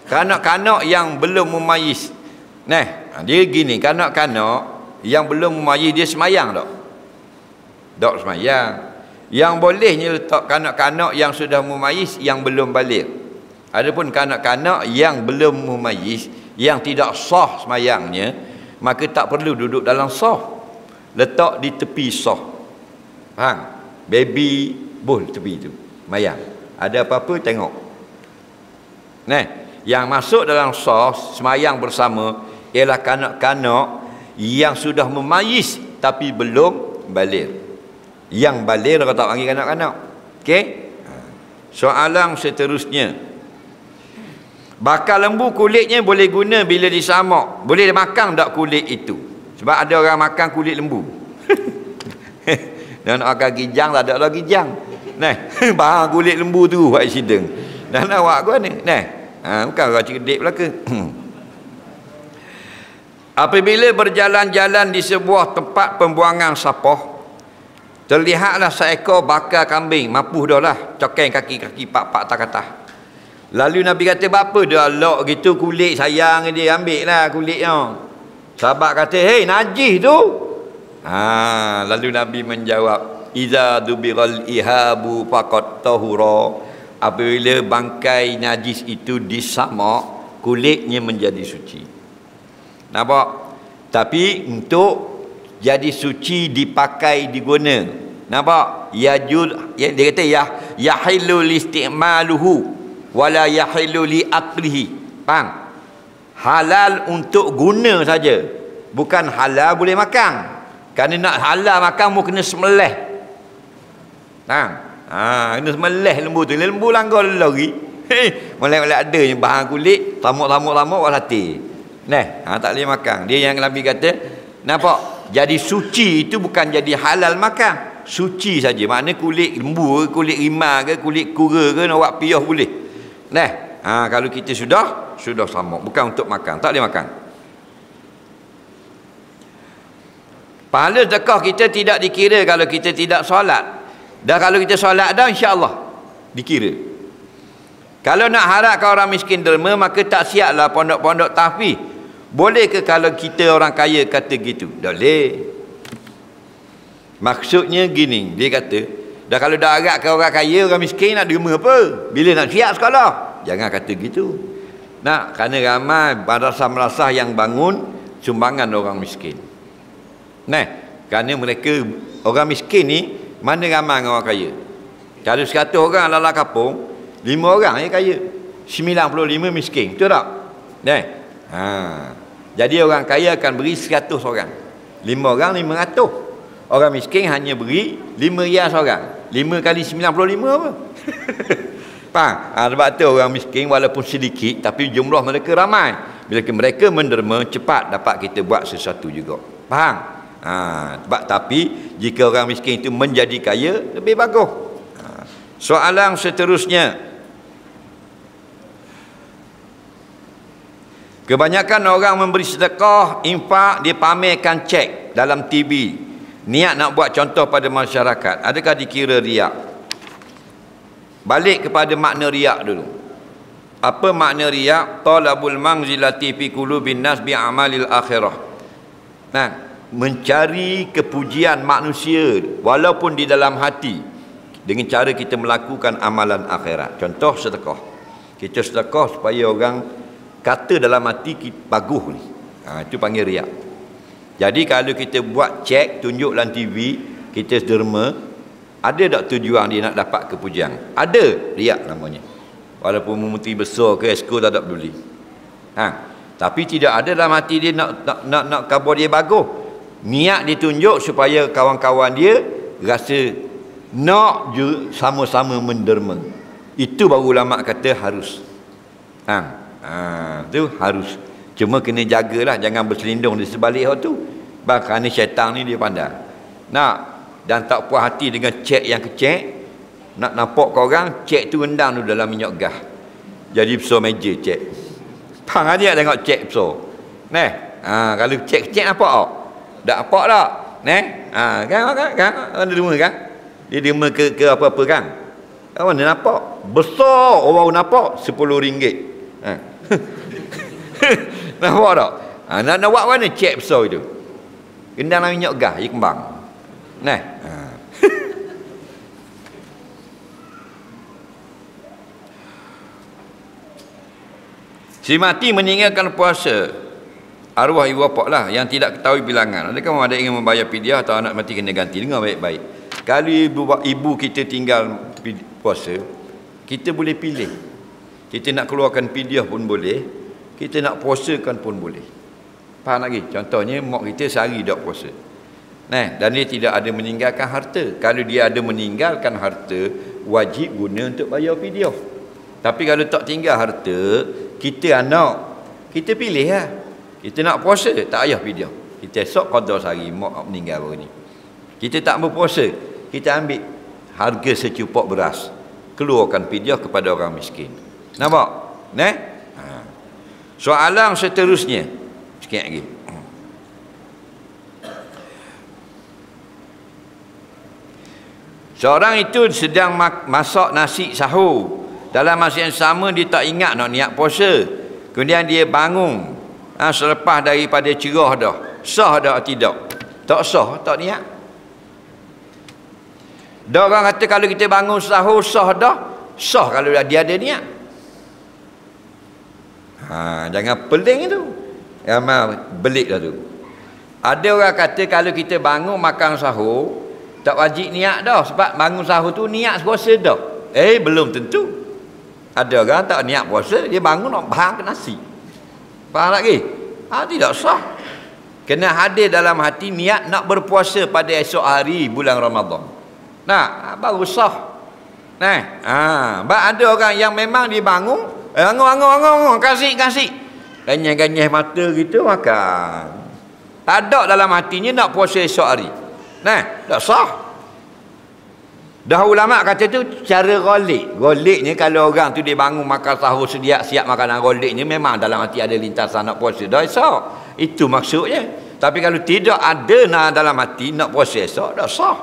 Speaker 2: Kanak-kanak yang belum mumayyiz. Nah, dia gini, kanak-kanak yang belum mumayyiz dia semayang tak? Tak semayang. Yang bolehnya letak kanak-kanak yang sudah mumayyiz yang belum balik. Adapun kanak-kanak yang belum mumayyiz yang tidak sah semayangnya, maka tak perlu duduk dalam sah. Letak di tepi sah. Faham? Baby bull tepi tu. Mayang. Ada apa-apa tengok. Nah, yang masuk dalam sah semayang bersama ialah kanak-kanak yang sudah mumayyiz tapi belum balik. Yang balik orang tak panggil kanak-kanak. Okey? Soalan seterusnya. Bakar lembu kulitnya boleh guna bila disamak. Boleh makan tak kulit itu? Sebab ada orang makan kulit lembu. Dan nak makan gijang tak ada lagi gijang. Nah, bahang kulit lembu tu buat accident. Dan awak gua ni. Nah, bukan orang cerdik belaka. Apabila berjalan-jalan di sebuah tempat pembuangan sampah, terlihatlah seekor bakar kambing, mapuh dah lah, cokeng kaki-kaki pak-pak tak-katah. Lalu Nabi kata, apa dia lok gitu kulit sayang dia, ambil lah kulitnya. Sahabat kata, hei najis tu. Lalu Nabi menjawab, iza dubiral ihabu faqad tahura. Apabila bangkai najis itu disamak, kulitnya menjadi suci. Nampak? Tapi untuk jadi suci dipakai diguna. Nampak? Dia kata yahilu listi'maluhu wala yahilu li aklihi. Faham? Halal untuk guna saja, bukan halal boleh makan. Kerana nak halal makan mu kena semelih. Faham? Kena semelih lembu tu. Lembu langgar lari. Mulai-mulai ada yang bahan kulit, tamuk-tamuk walati. Tak boleh makan. Dia yang Nabi kata, nampak? Jadi suci itu bukan jadi halal makan. Suci saja. Maknanya kulit lembu ke, kulit rimau ke, kulit kura ke, nak buat piyah boleh. Kalau kita sudah sama, bukan untuk makan, tak boleh makan. Pahala zakah kita tidak dikira kalau kita tidak solat. Dan kalau kita solat dah, insya-Allah dikira. Kalau nak harapkan orang miskin derma, maka tak siaplah pondok-pondok tahfiz. Boleh ke kalau kita orang kaya kata gitu? Tak boleh. Maksudnya gini, dia kata, dah kalau dah harapkan orang kaya, orang miskin nak derma apa? Bila nak siap sekolah? Jangan kata gitu. Kerana ramai madrasah-madrasah yang bangun sumbangan orang miskin. Kerana mereka orang miskin ni mana ramai dengan orang kaya. Kalau 100 orang dalam kampung, 5 orang yang kaya, 95 miskin. Betul tak? Jadi orang kaya akan beri 100 orang, 5 orang 500. Orang miskin hanya beri 5 riyal seorang. 5 kali 95 apa? Faham? Sebab tu orang miskin walaupun sedikit tapi jumlah mereka ramai. Bila mereka menderma, cepat dapat kita buat sesuatu juga. Faham? Tapi jika orang miskin itu menjadi kaya, lebih bagus. Soalan seterusnya, kebanyakan orang memberi sedekah, infak, dia pamerkan cek dalam TV. Niat nak buat contoh pada masyarakat. Adakah dikira riak? Balik kepada makna riak dulu. Apa makna riak? Talabul manzilati fi qulubin nas bi amalil akhirah. Mencari kepujian manusia walaupun di dalam hati dengan cara kita melakukan amalan akhirat. Contoh sedekah. Kita sedekah supaya orang kata dalam hati kita bagus ni. Itu panggil riak. Jadi kalau kita buat cek, tunjuk dalam TV, kita derma, ada tak tujuan dia nak dapat kepujian? Ada, riak namanya. Walaupun menteri besar ke esko tak ada peduli. Tapi tidak ada dalam hati dia nak khabar dia bagus. Niat dia tunjuk supaya kawan-kawan dia rasa nak je sama-sama menderma. Itu baru ulama kata harus. Itu harus. Cuma kena jagalah jangan berselindung di sebalik hal tu. Kerana syaitan ni dia pandai. Dan tak puas hati dengan cek yang kecek, nak nampak kau orang, cek tu rendang tu dalam minyak gas. Jadi besar meja cek. Pang aja tengok cek besar. Kalau cek kecek nampak tak? Tak nampak tak? Kan? Ada derma kan? Dia derma ke apa-apa kan? Mana nampak? Besar orang nampak RM10. Nampak tak? Nak buat mana cek besar itu? Gendang dalam minyak gas, dia kembang. Si mati meninggalkan puasa, arwah ibu bapa lah yang tidak ketahui bilangan. Adakah ada ingin membayar fidyah atau anak mati kena ganti? Dengar baik-baik. Kalau ibu kita tinggal puasa, kita boleh pilih. Kita nak keluarkan fidyah pun boleh, kita nak puasakan pun boleh. Faham lagi? Contohnya mak kita sehari tak puasa. Dan dia tidak ada meninggalkan harta. Kalau dia ada meninggalkan harta, wajib guna untuk bayar fidyah. Tapi kalau tak tinggal harta, kita anak, kita pilih lah. Kita nak puasa, tak payah fidyah. Kita esok qada sehari, mak meninggal baru ni. Kita tak berpuasa, kita ambil harga secupok beras, keluarkan fidyah kepada orang miskin. Nampak? Soalan seterusnya, sikit lagi. Seorang itu sedang masak nasi sahur. Dalam masa yang sama dia tak ingat nak niat puasa. Kemudian dia bangun selepas daripada cerah dah. Sah dah tidak? Tak sah, tak niat. Dah orang kata kalau kita bangun sahur sah dah. Sah kalau dia ada niat. Jangan peling itu. Belik dah tu. Ada orang kata kalau kita bangun makan sahur, tak wajib niat dah. Sebab bangun sahur tu niat puasa dah. Belum tentu. Ada orang tak niat puasa, dia bangun nak bahang ke nasi. Faham lagi? Tidak sah. Kena hadir dalam hati niat nak berpuasa pada esok hari bulan Ramadan. Baru sah. Ada orang yang memang dia bangun, bangun, kasih. Ganyah-ganyah mata gitu makan. Tak ada dalam hatinya nak puasa esok hari. Tak sah. Dah ulama kata tu cara golik. Goliknya kalau orang tu dia bangun makan sahur siap makanan goliknya, memang dalam hati ada lintasan nak puasa dah esok. Itu maksudnya. Tapi kalau tidak ada dalam hati nak puasa esok, dah sah.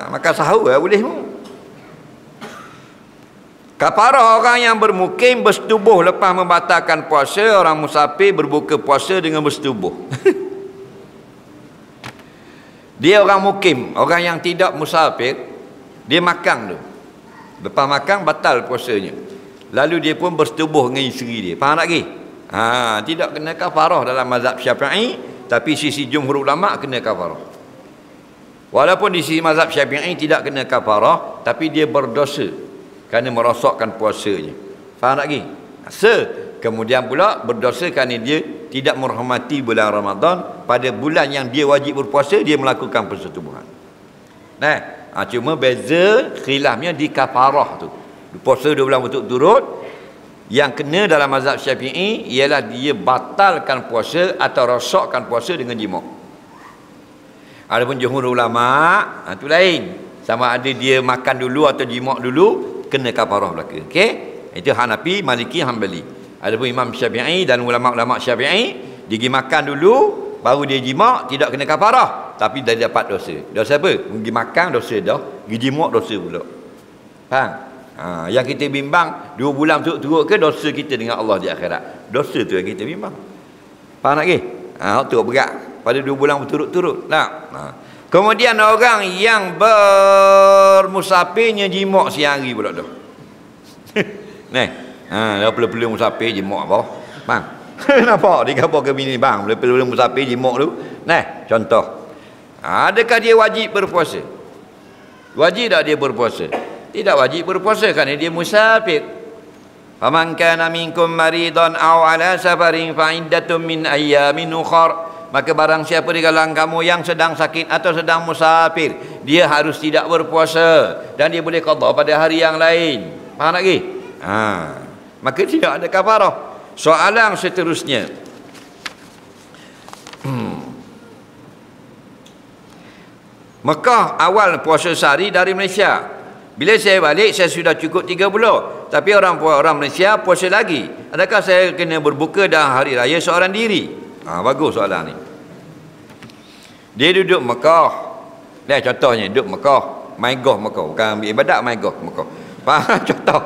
Speaker 2: Makan sahur boleh mu. Kafarah orang yang bermukim bersetubuh lepas membatalkan puasa. Orang musafir berbuka puasa dengan bersetubuh. Dia orang mukim, orang yang tidak musafir, dia makan tu. Lepas makan batal puasanya. Lalu dia pun bersetubuh dengan isteri dia. Faham lagi? Tidak kena kafarah dalam mazhab Syafi'i, tapi sisi jumhur ulama kena kafarah. Walaupun di sisi mazhab Syafi'i tidak kena kafarah, tapi dia berdosa kerana merosakkan puasanya. Faham lagi? Kemudian pula berdosa kerana dia tidak menghormati bulan Ramadan. Pada bulan yang dia wajib berpuasa, dia melakukan persetubuhan. Cuma beza khilafnya di kafarah tu. Puasa 2 bulan berturut-turut, yang kena dalam mazhab Syafi'i ialah dia batalkan puasa atau rosakkan puasa dengan jima'. Adapun jumhur ulama, itu lain. Sama ada dia makan dulu atau jima' dulu, kena kafarah belaka. Okey? Itu Hanafi, Maliki, Hanbali. Adapun Imam Syafi'i dan ulama-ulama Syafi'i, dia pergi makan dulu baru dia jima', tidak kena kafarah, tapi dah dapat dosa. Dosa apa? Pergi makan dosa dah, pergi jima' dosa pula. Faham? Yang kita bimbang 2 bulan turut-turut ke dosa kita dengan Allah di akhirat. Dosa tu yang kita bimbang. Faham lagi? Tu berat pada 2 bulan berturut-turut. Kemudian orang yang bermusafirnya jima' siang hari pula dah. Dah perlu-perlu musafir jima' apa? Bang. Nampak dia apa ke bini bang? Perlu-perlu musafir jima' tu. Contoh. Adakah dia wajib berpuasa? Wajib tak dia berpuasa? Tidak wajib berpuasa kerana dia musafir. Faman kana minkum maridan aw ala safarin fa iddatun min ayyamin ukhra. Maka barang siapa di kalangan kamu yang sedang sakit atau sedang musafir, dia harus tidak berpuasa dan dia boleh qada pada hari yang lain. Faham lagi? Maka tidak ada kafarah. Soalan seterusnya. Mekah awal puasa sehari dari Malaysia. Bila saya balik, saya sudah cukup 30. Tapi orang Malaysia puasa lagi. Adakah saya kena berbuka dah hari raya seorang diri? Bagus soalan ni. Dia duduk Mekah. Contohnya duduk Mekah. Main golf Mekah. Bukan ambil ibadat, main golf Mekah. Faham? Contoh.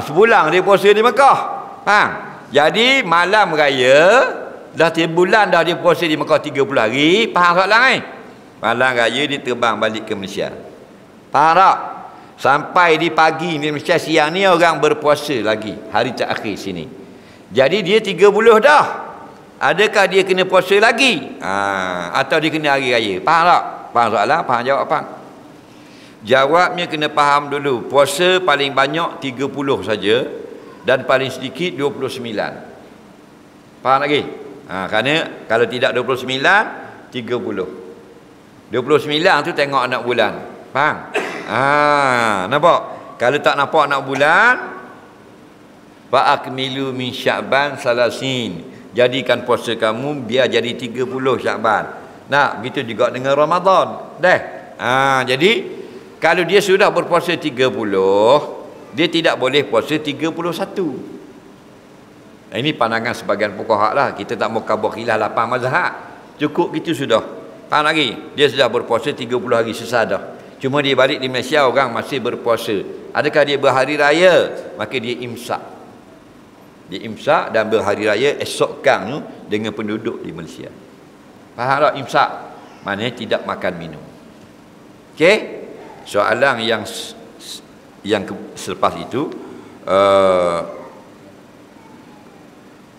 Speaker 2: Sebulan dia puasa di Mekah. Faham? Jadi malam raya, dah 3 bulan dah dia puasa di Mekah 30 hari. Faham soalan ni? Malam raya dia terbang balik ke Malaysia. Faham tak? Sampai di pagi di Malaysia, siang ni orang berpuasa lagi. Hari terakhir sini. Jadi dia 30 dah. Adakah dia kena puasa lagi? Atau dia kena hari raya? Faham tak? Faham soalan? Faham jawapan? Jawabnya kena faham dulu. Puasa paling banyak 30 saja. Dan paling sedikit 29. Faham lagi? Kerana kalau tidak 29, 30. 29 tu tengok anak bulan. Faham? Nampak? Kalau tak nampak anak bulan, fa akmilu min Sya'ban salasin. Jadikan puasa kamu biar jadi 30 Sya'ban. Nah, begitu juga dengan Ramadan. Jadi kalau dia sudah berpuasa 30, dia tidak boleh puasa 31. Ini pandangan sebagian fuqaha lah. Kita tak mau kabur khilaf 8 mazhab. Cukup gitu sudah. Faham lagi? Dia sudah berpuasa 30 hari sesat dah. Cuma dia balik di Malaysia, orang masih berpuasa. Adakah dia berhari raya? Maka dia imsak. Dia imsak dan berhari raya esokkan tu dengan penduduk di Malaysia. Faham tak imsak? Maknanya tidak makan minum. Okey? Soalan yang selepas itu,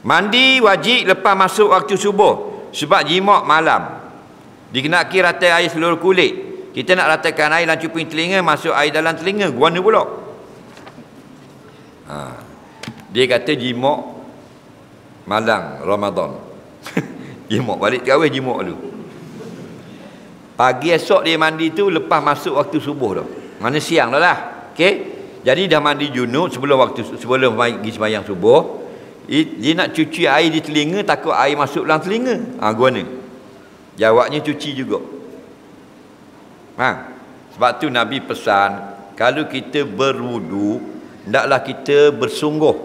Speaker 2: mandi wajib lepas masuk waktu subuh sebab jimat malam. Dikenaki ratai air seluruh kulit. Kita nak ratakan air dalam cuping telinga, masuk air dalam telinga, guana pula. Dia kata jimat malam Ramadan. Jimat balik terawih, jimat dulu. Pagi esok dia mandi tu lepas masuk waktu subuh dah. Mana siang dah lah. Okey. Jadi dah mandi junub sebelum pergi sembahyang subuh. Dia nak cuci air di telinga, takut air masuk dalam telinga. Guana. Jawabnya cuci juga. Sebab tu Nabi pesan, kalau kita berwudu, hendaklah kita bersungguh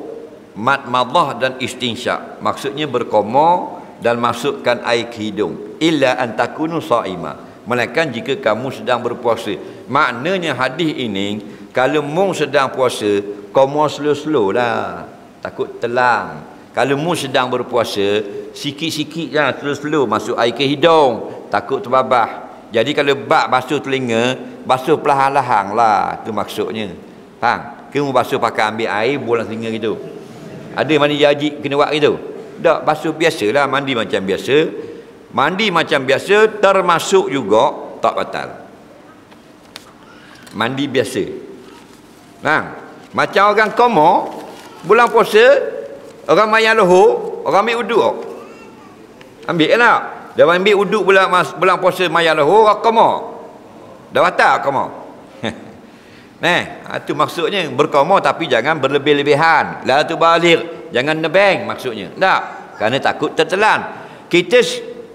Speaker 2: madmadah dan istinsyak. Maksudnya berkomar dan masukkan air ke hidung. Illa an takunu sha'ima. Melainkan jika kamu sedang berpuasa. Maknanya hadis ini, kalau mung sedang puasa, komar slow-slow lah. Takut telang. Kalau mu sedang berpuasa, sikit-sikit lah, slow-slow masuk air ke hidung, takut terbabah. Jadi kalau bak basuh telinga, basuh perlahan-lahan lah, itu maksudnya. Faham? Kamu basuh pakai ambil air bola telinga gitu. Ada mandi wajib kena buat gitu? Tak, basuh biasalah, mandi macam biasa. Mandi macam biasa termasuk juga tak batal. Mandi biasa. Macam orang koma bulan puasa, orang mayang lohor, orang ambil uduk. Ambil tak? Dia ambil uduk bulan puasa mayang lohor, orang koma. Dah batal koma. Itu maksudnya berkoma, tapi jangan berlebih-lebihan. La tu balik, jangan nebeng maksudnya. Tak, kerana takut tertelan. Kita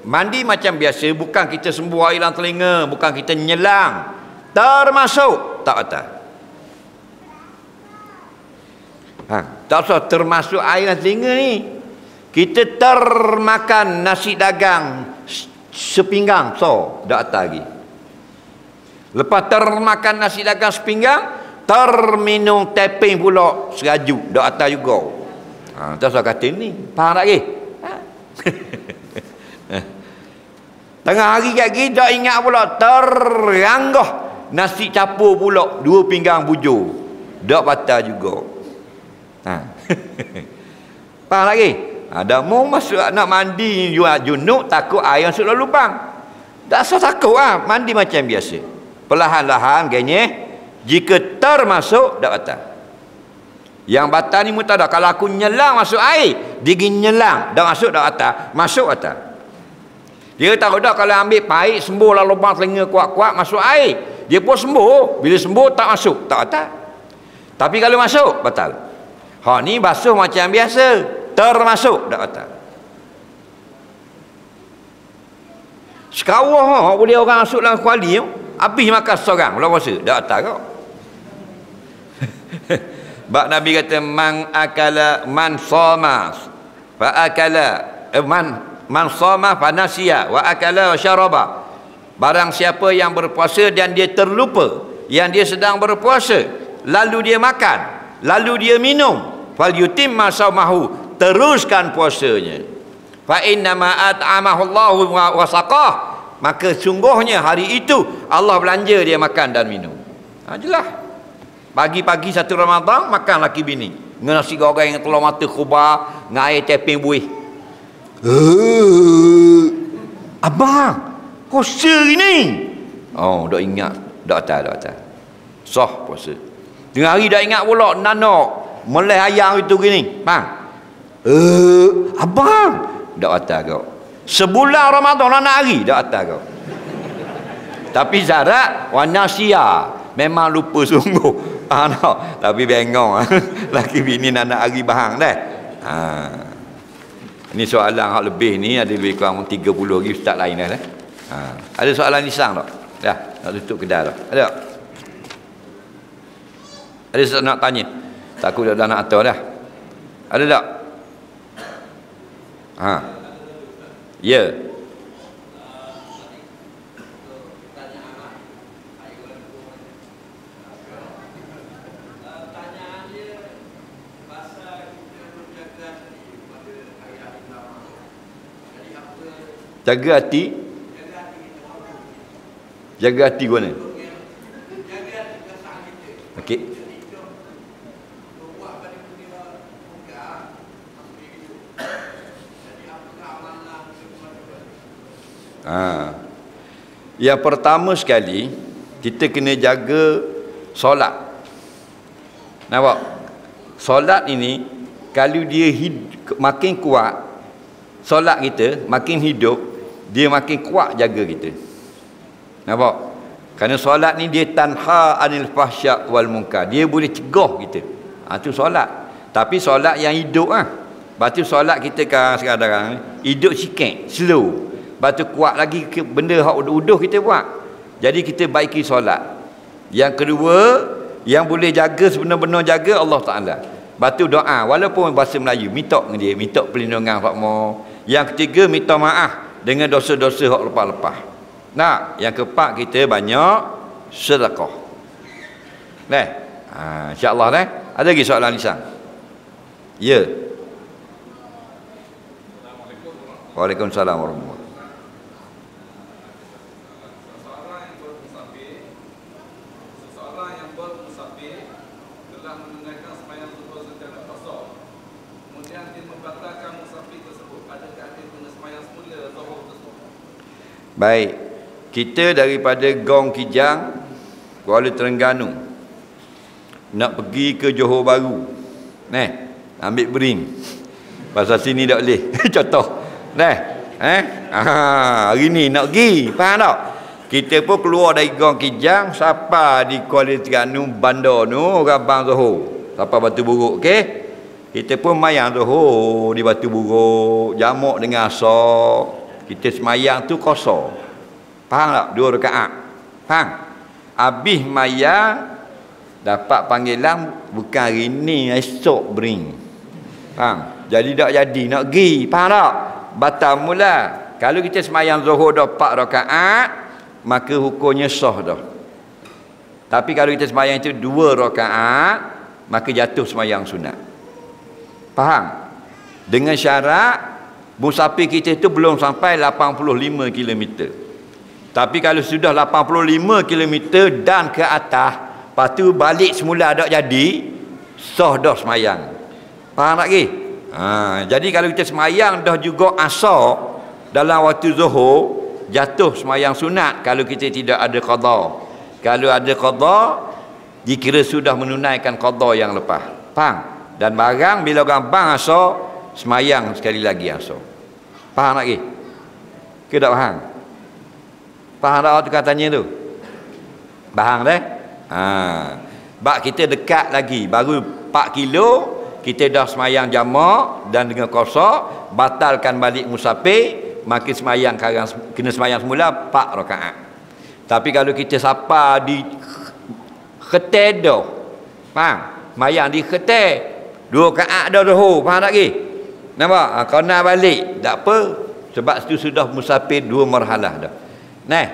Speaker 2: mandi macam biasa, bukan kita sembuh air dalam telinga, bukan kita nyelang. Termasuk tak batal. Tak usah termasuk air dalam telinga ni. Kita termakan nasi dagang sepinggang, tak batal lagi. Lepas termakan nasi dagang sepinggang, terminum tapping pula seraju, dak atas juga. Tak usah kata ni. Faham tak lagi? Tengah hari lagi dak ingat pula, teranggah nasi capur pula 2 pinggang bujur. Dak batal juga. Faham lagi? Ada mau masuk nak mandi junub, takut air masuk dalam lubang. Tak usah takut mandi macam biasa. Perlahan-lahan gini, jika termasuk dak batal. Yang batal ni mutada, kalau aku nyelang masuk air, dia nyelang, dak masuk dak batal, masuk batal. Dia tahu dah kalau ambil pahit sembuh lah lubang telinga kuat-kuat masuk air, dia pun sembuh. Bila sembuh tak masuk, tak batal. Tapi kalau masuk batal. Hak ni basuh macam biasa, termasuk dak kata. Sekarang boleh orang masuk dalam kuali habis makan seorang bulan puasa, dak kata kau. Bak Nabi kata man sama fa akala man sama fa nasiya wa akala wa syaraba. Barang siapa yang berpuasa dan dia terlupa yang dia sedang berpuasa, lalu dia makan, lalu dia minum, fal yutimma saumahu, teruskan puasanya. Fa inna ma at'amahu Allahu wa saqah, maka sungguhnya hari itu Allah belanja dia makan dan minum. Jelas. Pagi-pagi satu Ramadan makan laki bini dengan nasi goreng yang telur mata khubah dengan air teping buih. Abang puasa ini. Oh, dak ingat, dak atas. Sah puasa. Tengah hari dak ingat pula nanok meleh ayam itu gini. Bang. Abang dak atas kau. Sebulan Ramadan 6 hari dak atas kau. Tapi syarat wanasia, memang lupa sungguh. No. Tapi bengong laki bini nak hari bahang dah. Ini soalan hak lebih ni ada lebih kurang 30 lagi ustaz lain dah. Ada soalan lisang tak? Dah, nak tutup kedai dah. Ada tak? Ada ustaz nak tanya? Takut dah nak atur dah. Ada tak? Ya. Jaga hati. Jaga hati mana? Okey. Yang pertama sekali, kita kena jaga solat. Nampak? Solat ini kalau dia makin kuat, solat kita makin hidup, dia makin kuat jaga kita. Nampak? Kerana solat ni dia tanha anil fahsya wal munkar. Dia boleh cegah kita. Itu solat. Tapi solat yang hidup Batu solat kita sekarang hidup sikit, slow. Batu kuat lagi benda hak uduh kita buat. Jadi kita baiki solat. Yang kedua, yang boleh jaga sebenar-benar jaga Allah Taala. Batu doa walaupun bahasa Melayu, minta dengan dia, minta perlindungan Fakmo. Yang ketiga, minta maaf dengan dosa-dosa hak lepas-lepas. Nah, yang keempat, kita banyak sedekah. Insya-Allah Ada lagi soalan lisan? Ya. Waalaikumsalam warahmatullahi. Baik, kita daripada Gong Kijang, Kuala Terengganu nak pergi ke Johor Bahru. Ambil bering. Pasal sini tak boleh. Contoh. Hari ni nak pergi, faham tak? Kita pun keluar dari Gong Kijang sampai di Kuala Terengganu bandar tu, Rabang Johor. Sampai Batu Buruk, okey? Kita pun mayang Johor di Batu Buruk, jamak dengan asar. Kita semayang tu kosong. Faham tak? 2 rakaat. Faham? Habis mayang dapat panggilan bukan hari ni, esok bering. Faham? Jadi tak jadi nak pergi. Faham tak? Batal mula. Kalau kita semayang Zuhur dah 4 rakaat, maka hukumnya sah dah. Tapi kalau kita semayang itu 2 rakaat, maka jatuh semayang sunat. Faham? Dengan syarat musafir kita itu belum sampai 85 km. Tapi kalau sudah 85 km dan ke atas, lepas tu balik semula tak jadi, sah dah semayang. Faham tak lagi? Jadi kalau kita semayang dah juga asar dalam waktu Zuhur, jatuh semayang sunat kalau kita tidak ada qada. Kalau ada qada, dikira sudah menunaikan qada yang lepas. Faham? Dan barang bila orang bang asar, semayang sekali lagi asar. Faham lagi? Ke tak faham? Faham tak tu katanya tu? Faham dah? Bak kita dekat lagi, baru 4 kilo kita dah semayang jamak dan dengan qasar, batalkan balik musafir, maka semayang kena semayang semula 4 rakaat. Tapi kalau kita sapa di khetir dah, faham? Semayang di khetir 2 rakaat dah dah, faham tak lagi? Nampak? Kena balik tak apa, sebab itu sudah musafir 2 marhalah dah. Nah,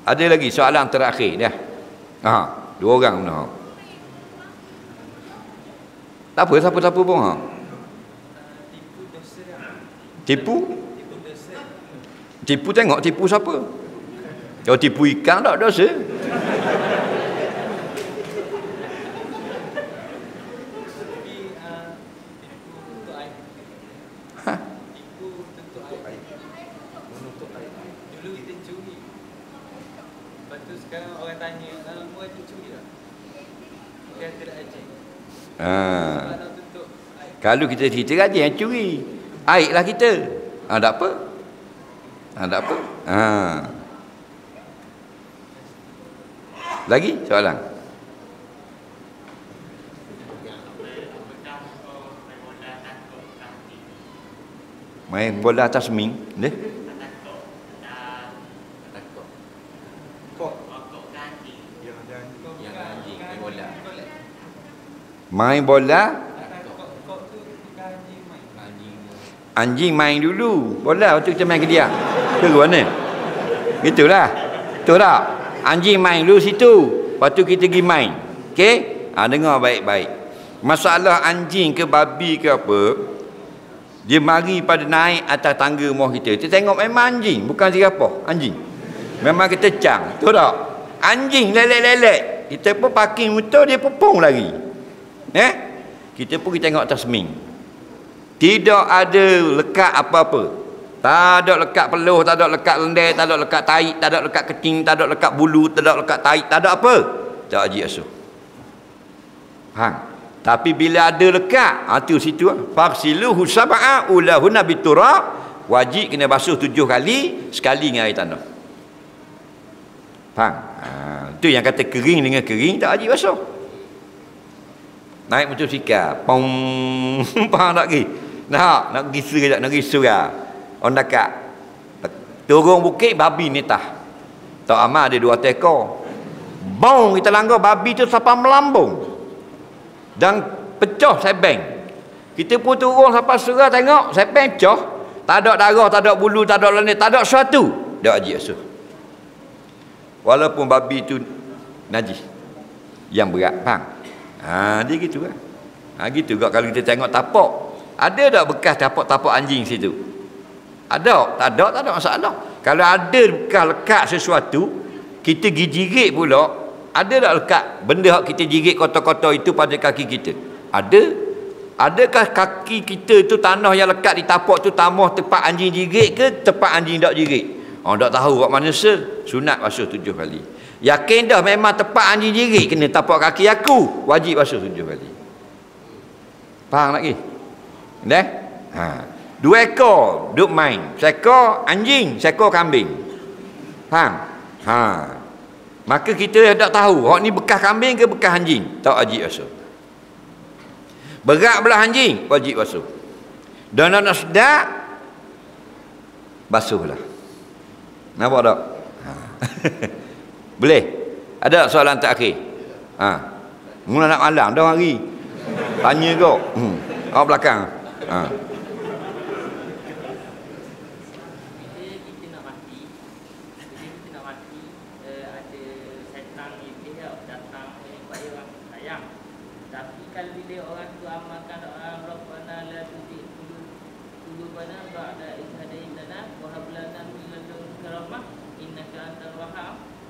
Speaker 2: ada lagi soalan terakhir dah. 2 orang dah. Tak apa, siapa-siapa pun. Tipu? Tipu tengok tipu siapa? Kalau tipu ikan tak dosa. Kalau kita cerita kan dia yang curi, aiblah kita. Tak apa. Tak apa. Lagi soalan? Main bola atas ming, deh. Main bola, anjing main dulu bola, lepas tu kita main ke dia. Ke mana? Gitulah. Betul tak? Anjing main dulu situ, lepas tu kita pergi main. Okey? Dengar baik-baik. Masalah anjing ke babi ke apa, dia mari pada naik atas tangga rumah kita. Kita tengok memang anjing, bukan zirapah, anjing. Memang kita cang. Betul tak? Anjing lelek-lelek. Kita pun parking motor, dia pupung lagi. Kita pergi tengok atas ming. Tidak ada lekat apa-apa. Tak ada lekat peluh, tak ada lekat lendai, tak ada lekat taik, tak ada lekat kecing, tak ada lekat bulu, tak ada lekat taik, tak ada apa. Tak haji asuh. Faham? Tapi bila ada lekat, tu situ faghsiluhu sab'a ulahunna biturab, wajib kena basuh 7 kali, sekali dengan air tanah. Faham? Itu yang kata kering dengan kering tak haji basuh. Naik motosikal, pom, faham tak lagi? Nak gisu ke tak? Nak gisu ke? Orang dekat. Turun bukit, babi nitah. Tak amat ada 2 ekor. Bong, kita langgar babi tu sampai melambung. Dan pecah sebeng. Kita pun turun sampai surah tengok, sebeng pecah. Tak ada darah, tak ada bulu, tak ada lendir, tak ada sesuatu. Dak haji asuh. Walaupun babi tu najis. Yang berat, faham? Dia gitu kan. Gitu juga kalau kita tengok tapak. Ada tak bekas tapak-tapak anjing situ? Ada? Tak ada, tak ada masalah. Kalau ada bekas lekat sesuatu, kita gigirit pula, ada tak lekat benda yang kita gigit kotor-kotor itu pada kaki kita? Ada? Adakah kaki kita tu tanah yang lekat di tapak tu tamah tempat anjing gigit ke tempat anjing tak gigit? Tak tahu kat mana sunat basuh 7 kali. Yakin dah memang tempat anjing gigit kena tapak kaki aku, wajib basuh 7 kali. Faham lagi? Dah? 2 ekor duk main. Seekor anjing, seekor kambing. Faham? Maka kita tak tahu hak ni bekas kambing ke bekas anjing, tak wajib basuh. Berat belah anjing, wajib basuh. Dan nak sedap, basuhlah. Nampak tak? Boleh? Ada soalan terakhir? Mula nak malam dah hari. Tanya kau. Awak belakang.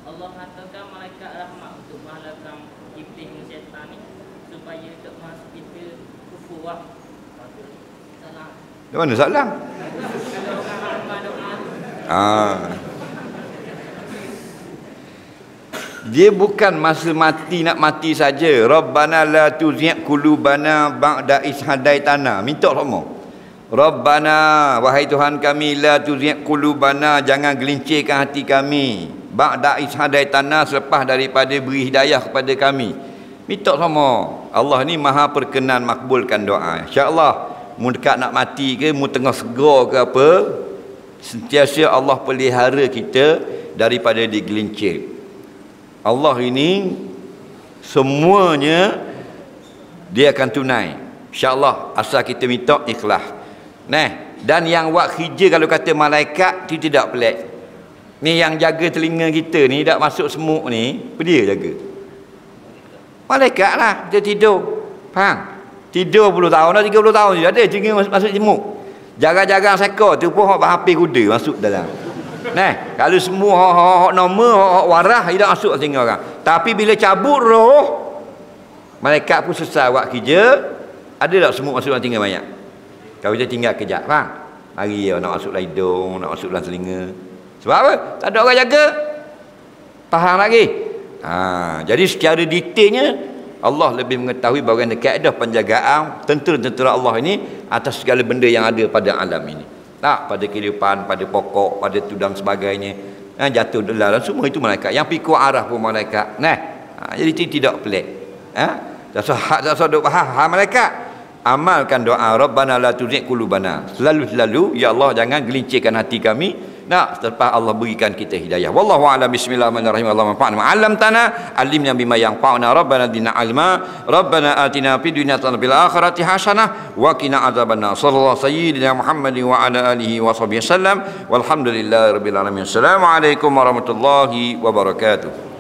Speaker 3: Allah hantarkan malaikat rahmat untuk menghalangkan iblis dan syaitan ni supaya tak masuk kita kufur. Salah.
Speaker 2: Di mana salah? Dia bukan masa mati nak mati saja. Rabbana la tuzigh qulubana ba'da idh hadaitana. Minta sama. Rabbana, wahai Tuhan kami, la tuzigh qulubana, jangan gelincirkan hati kami. Ba'da idh hadaitana, selepas daripada beri hidayah kepada kami. Minta sama. Allah ni maha perkenan makbulkan doa. InsyaAllah mu dekat nak mati ke, mu tengah segar ke apa, sentiasa Allah pelihara kita daripada digelincir. Allah ini semuanya dia akan tunai, InsyaAllah, asal kita minta ikhlas. Nah, dan yang buat kerja kalau kata malaikat itu tidak pelik. Ni yang jaga telinga kita ni tak masuk semut ni, apa dia jaga? Malaikat lah. Dia tidur, faham? Tidur 10 tahun dah, 30 tahun je ada telinga masuk semut. Jarang-jarang sekor tu pun hak berhampir kuda masuk dalam. Nah, kalau semua hak normal, hak waras tidak masuk telinga orang. Tapi bila cabut roh, malaikat pun selesai buat kerja, ada tak semut masuk dalam telinga banyak? Kalau kita tinggal kejap, faham? Mari nak masuk dalam hidung, nak masuk dalam telinga. Sebab apa? Tak ada orang jaga. Faham lagi? Jadi secara detailnya Allah lebih mengetahui bagaimana kaedah penjagaan tentera-tentera Allah ini atas segala benda yang ada pada alam ini. Tak, pada kehidupan, pada pokok, pada tudang sebagainya. Jatuh dalam semua itu malaikat. Yang pikul arah pun malaikat. Jadi tidak pelik. Tak usah duk faham malaikat. Amalkan doa Rabbana la tuzigh qulubana. Selalu ya Allah jangan gelincirkan hati kami. Selepas Allah berikan kita hidayah. Wallahu a'lam. Bismillahirrahmanirrahim. Allahumma fa'alna ma 'allamtana, 'allimna bima yanfa'una, Rabbana zidna 'ilma, Rabbana atina fid dunya hasanah wa fil akhirati hasanah wa qina adzabannar. Sallallahu sayyidina Muhammadin wa ala alihi wa sahbihi wasallam. Walhamdulillahirabbil alamin. Assalamualaikum warahmatullahi wabarakatuh.